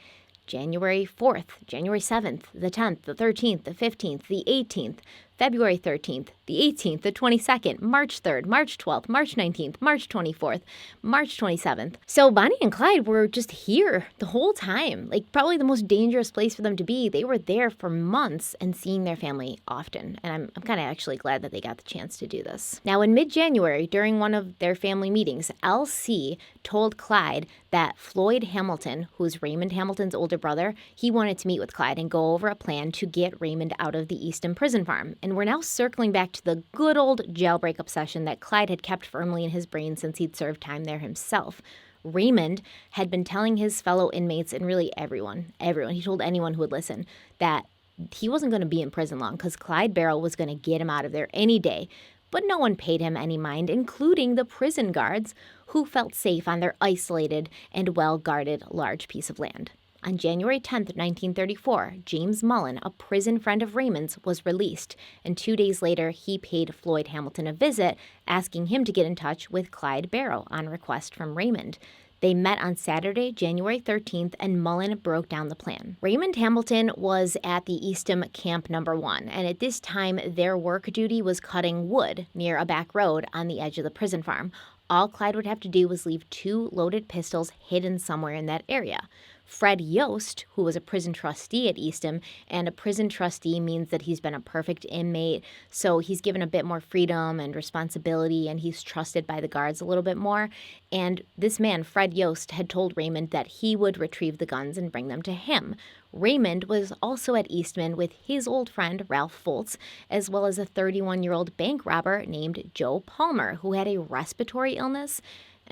January 4th, January 7th, the 10th, the 13th, the 15th, the 18th, February 13th, the 18th, the 22nd, March 3rd, March 12th, March 19th, March 24th, March 27th. So Bonnie and Clyde were just here the whole time, probably the most dangerous place for them to be. They were there for months and seeing their family often. And I'm kind of actually glad that they got the chance to do this. Now, in mid-January, during one of their family meetings, LC told Clyde that Floyd Hamilton, who's Raymond Hamilton's older brother, he wanted to meet with Clyde and go over a plan to get Raymond out of the Eastham prison farm. And we're now circling back to the good old jailbreak obsession that Clyde had kept firmly in his brain since he'd served time there himself. Raymond had been telling his fellow inmates, and really everyone, he told anyone who would listen, that he wasn't going to be in prison long because Clyde Barrow was going to get him out of there any day. But no one paid him any mind, including the prison guards, who felt safe on their isolated and well-guarded large piece of land. On January 10th, 1934, James Mullen, a prison friend of Raymond's, was released, and 2 days later, he paid Floyd Hamilton a visit, asking him to get in touch with Clyde Barrow on request from Raymond. They met on Saturday, January 13th, and Mullen broke down the plan. Raymond Hamilton was at the Eastham Camp No. 1, and at this time, their work duty was cutting wood near a back road on the edge of the prison farm. All Clyde would have to do was leave 2 loaded pistols hidden somewhere in that area. Fred Yost, who was a prison trustee at Eastham, and a prison trustee means that he's been a perfect inmate, so he's given a bit more freedom and responsibility, and he's trusted by the guards a little bit more. And this man, Fred Yost, had told Raymond that he would retrieve the guns and bring them to him. Raymond was also at Eastman with his old friend, Ralph Foltz, as well as a 31-year-old bank robber named Joe Palmer, who had a respiratory illness,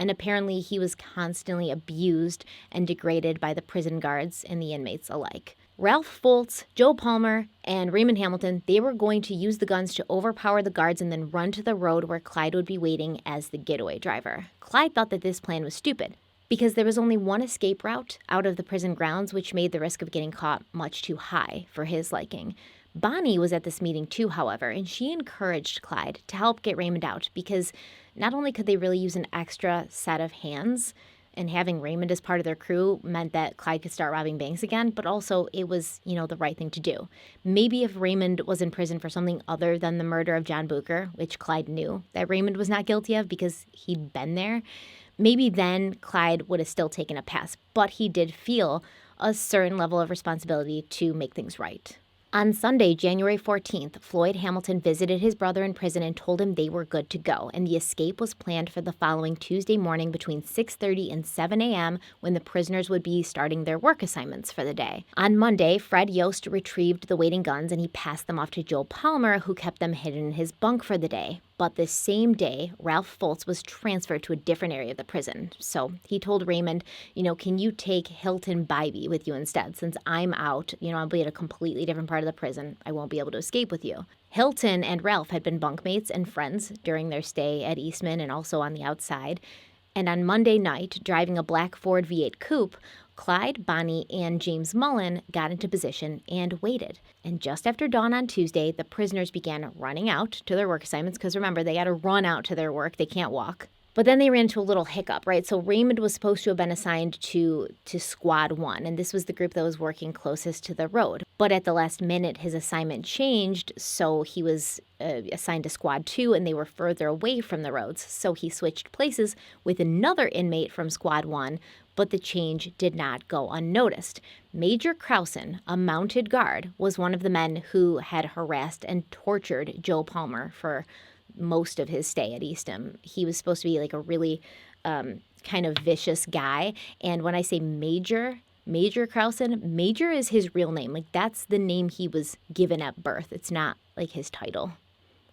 and apparently he was constantly abused and degraded by the prison guards and the inmates alike. Ralph Foltz, Joe Palmer, and Raymond Hamilton, they were going to use the guns to overpower the guards and then run to the road where Clyde would be waiting as the getaway driver. Clyde thought that this plan was stupid, because there was only one escape route out of the prison grounds, which made the risk of getting caught much too high for his liking. Bonnie was at this meeting too, however, and she encouraged Clyde to help get Raymond out because not only could they really use an extra set of hands and having Raymond as part of their crew meant that Clyde could start robbing banks again, but also it was, the right thing to do. Maybe if Raymond was in prison for something other than the murder of John Booker, which Clyde knew that Raymond was not guilty of because he'd been there, maybe then Clyde would have still taken a pass, but he did feel a certain level of responsibility to make things right. On Sunday, January 14th, Floyd Hamilton visited his brother in prison and told him they were good to go, and the escape was planned for the following Tuesday morning between 6:30 and 7 a.m. when the prisoners would be starting their work assignments for the day. On Monday, Fred Yost retrieved the waiting guns and he passed them off to Joe Palmer, who kept them hidden in his bunk for the day. But the same day, Ralph Foltz was transferred to a different area of the prison. So he told Raymond, can you take Hilton Bybee with you instead? Since I'm out, I'll be at a completely different part of the prison. I won't be able to escape with you. Hilton and Ralph had been bunkmates and friends during their stay at Eastman and also on the outside. And on Monday night, driving a black Ford V8 coupe, Clyde, Bonnie, and James Mullen got into position and waited. And just after dawn on Tuesday, the prisoners began running out to their work assignments because remember, they got to run out to their work. They can't walk. But then they ran into a little hiccup, right? So Raymond was supposed to have been assigned to Squad 1, and this was the group that was working closest to the road. But at the last minute, his assignment changed, so he was assigned to Squad 2, and they were further away from the roads. So he switched places with another inmate from Squad 1, but the change did not go unnoticed. Major Krausen, a mounted guard, was one of the men who had harassed and tortured Joe Palmer for most of his stay at Eastham. He was supposed to be like a really kind of vicious guy. And when I say Major Krausen, Major is his real name. Like that's the name he was given at birth. It's not like his title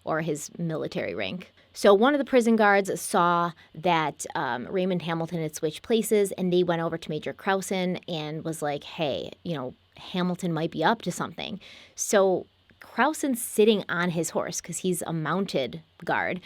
or his military rank. So one of the prison guards saw that Raymond Hamilton had switched places, and they went over to Major Krausen and was like, hey, Hamilton might be up to something. So Krausen's sitting on his horse because he's a mounted guard,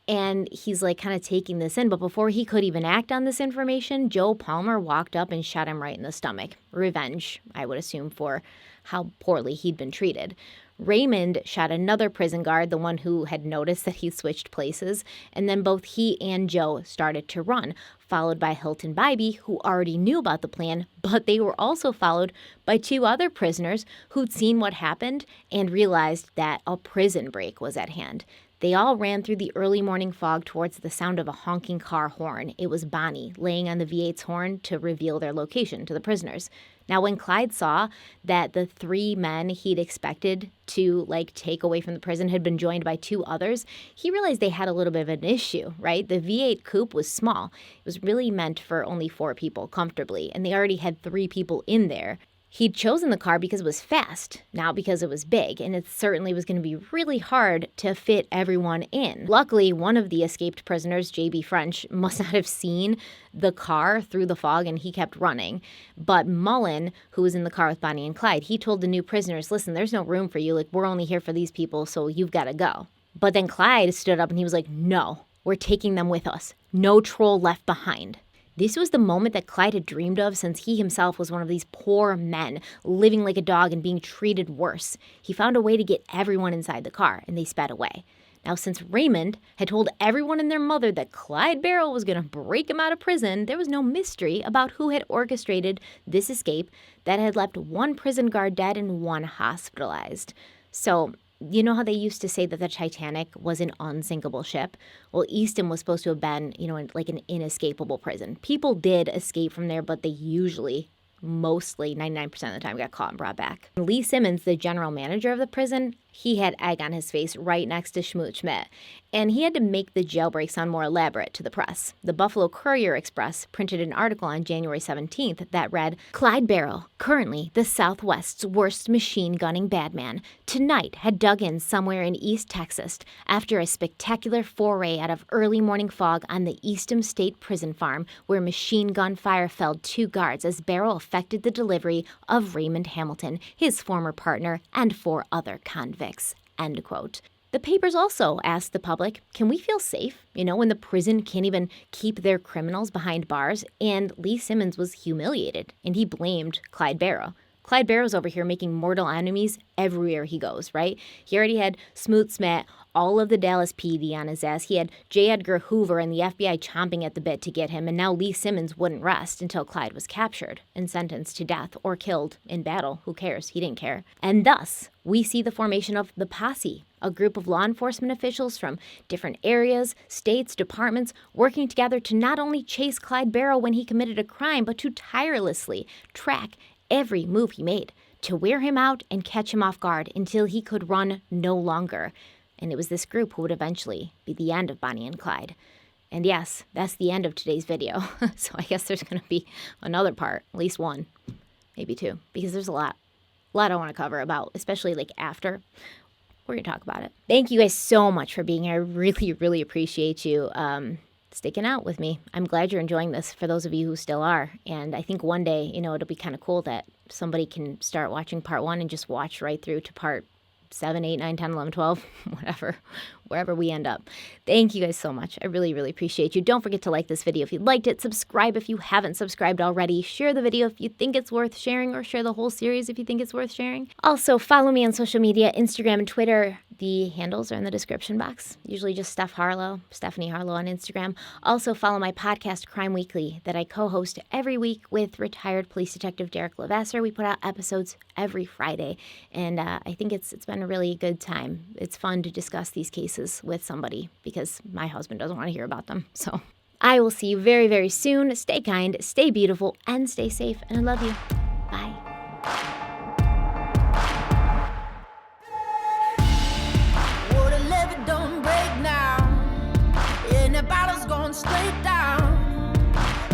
and he's like kind of taking this in. But before he could even act on this information, Joe Palmer walked up and shot him right in the stomach. Revenge, I would assume, for how poorly he'd been treated. Raymond shot another prison guard, the one who had noticed that he switched places, and then both he and Joe started to run, followed by Hilton Bybee, who already knew about the plan, but they were also followed by two other prisoners who'd seen what happened and realized that a prison break was at hand. They all ran through the early morning fog towards the sound of a honking car horn. It was Bonnie laying on the V8's horn to reveal their location to the prisoners. Now, when Clyde saw that the three men he'd expected to, take away from the prison had been joined by two others, he realized they had a little bit of an issue, right? The V8 coupe was small. It was really meant for only 4 people comfortably, and they already had 3 people in there. He'd chosen the car because it was fast, not because it was big, and it certainly was going to be really hard to fit everyone in. Luckily, one of the escaped prisoners, J.B. French, must not have seen the car through the fog, and he kept running. But Mullen, who was in the car with Bonnie and Clyde, he told the new prisoners, listen, there's no room for you. We're only here for these people, so you've got to go. But then Clyde stood up and he was like, no, we're taking them with us. No troll left behind. This was the moment that Clyde had dreamed of since he himself was one of these poor men living like a dog and being treated worse. He found a way to get everyone inside the car, and they sped away. Now, since Raymond had told everyone and their mother that Clyde Barrow was going to break him out of prison, there was no mystery about who had orchestrated this escape that had left 1 prison guard dead and 1 hospitalized. So, you know how they used to say that the Titanic was an unsinkable ship? Well, Eastham was supposed to have been, an inescapable prison. People did escape from there, but they usually, mostly, 99% of the time, got caught and brought back. Lee Simmons, the general manager of the prison, he had egg on his face right next to Schmoot Schmidt, and he had to make the jailbreak sound more elaborate to the press. The Buffalo Courier Express printed an article on January 17th that read, Clyde Barrow, currently the Southwest's worst machine gunning badman, tonight had dug in somewhere in East Texas after a spectacular foray out of early morning fog on the Eastham State Prison Farm, where machine gun fire felled 2 guards as Barrow effected the delivery of Raymond Hamilton, his former partner, and 4 other convicts. End quote. The papers also asked the public, can we feel safe, when the prison can't even keep their criminals behind bars? And Lee Simmons was humiliated, and he blamed Clyde Barrow. Clyde Barrow's over here making mortal enemies everywhere he goes, right? He already had Smoot Smat, all of the Dallas PD on his ass. He had J. Edgar Hoover and the FBI chomping at the bit to get him, and now Lee Simmons wouldn't rest until Clyde was captured and sentenced to death or killed in battle. Who cares? He didn't care. And thus, we see the formation of the Posse, a group of law enforcement officials from different areas, states, departments, working together to not only chase Clyde Barrow when he committed a crime, but to tirelessly track every move he made, to wear him out and catch him off guard until he could run no longer. And it was this group who would eventually be the end of Bonnie and Clyde. And yes, that's the end of today's video. So I guess there's going to be another part, at least one, maybe two, because there's a lot I want to cover about, especially like after. We're going to talk about it. Thank you guys so much for being here. I really, really appreciate you sticking out with me. I'm glad you're enjoying this, for those of you who still are. And I think one day, it'll be kind of cool that somebody can start watching part 1 and just watch right through to part 7, 8, 9, 10, 11, 12, whatever, wherever we end up. Thank you guys so much. I really, really appreciate you. Don't forget to like this video if you liked it. Subscribe if you haven't subscribed already. Share the video if you think it's worth sharing, or share the whole series if you think it's worth sharing. Also, follow me on social media, Instagram and Twitter. The handles are in the description box. Usually just Steph Harlowe, Stephanie Harlowe on Instagram. Also, follow my podcast, Crime Weekly, that I co-host every week with retired police detective Derek Levasseur. We put out episodes every Friday, and I think it's been a really good time. It's fun to discuss these cases with somebody, because my husband doesn't want to hear about them. So I will see you very, very soon. Stay kind, stay beautiful, and stay safe. And I love you. Bye. Straight down,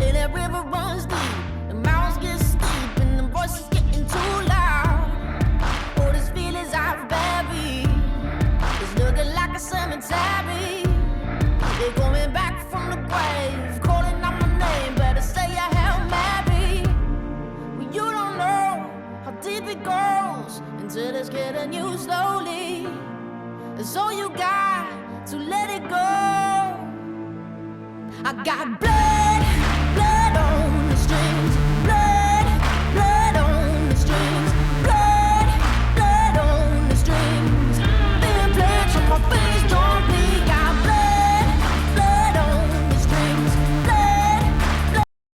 and that river runs deep, the mountains get steep, and the voices getting too loud. All these feelings I've buried, it's looking like a cemetery. They're coming back from the grave, calling out my name, better say a Hail Mary. Well, you don't know how deep it goes until it's getting you slowly, and so you got to let it go. I got blood.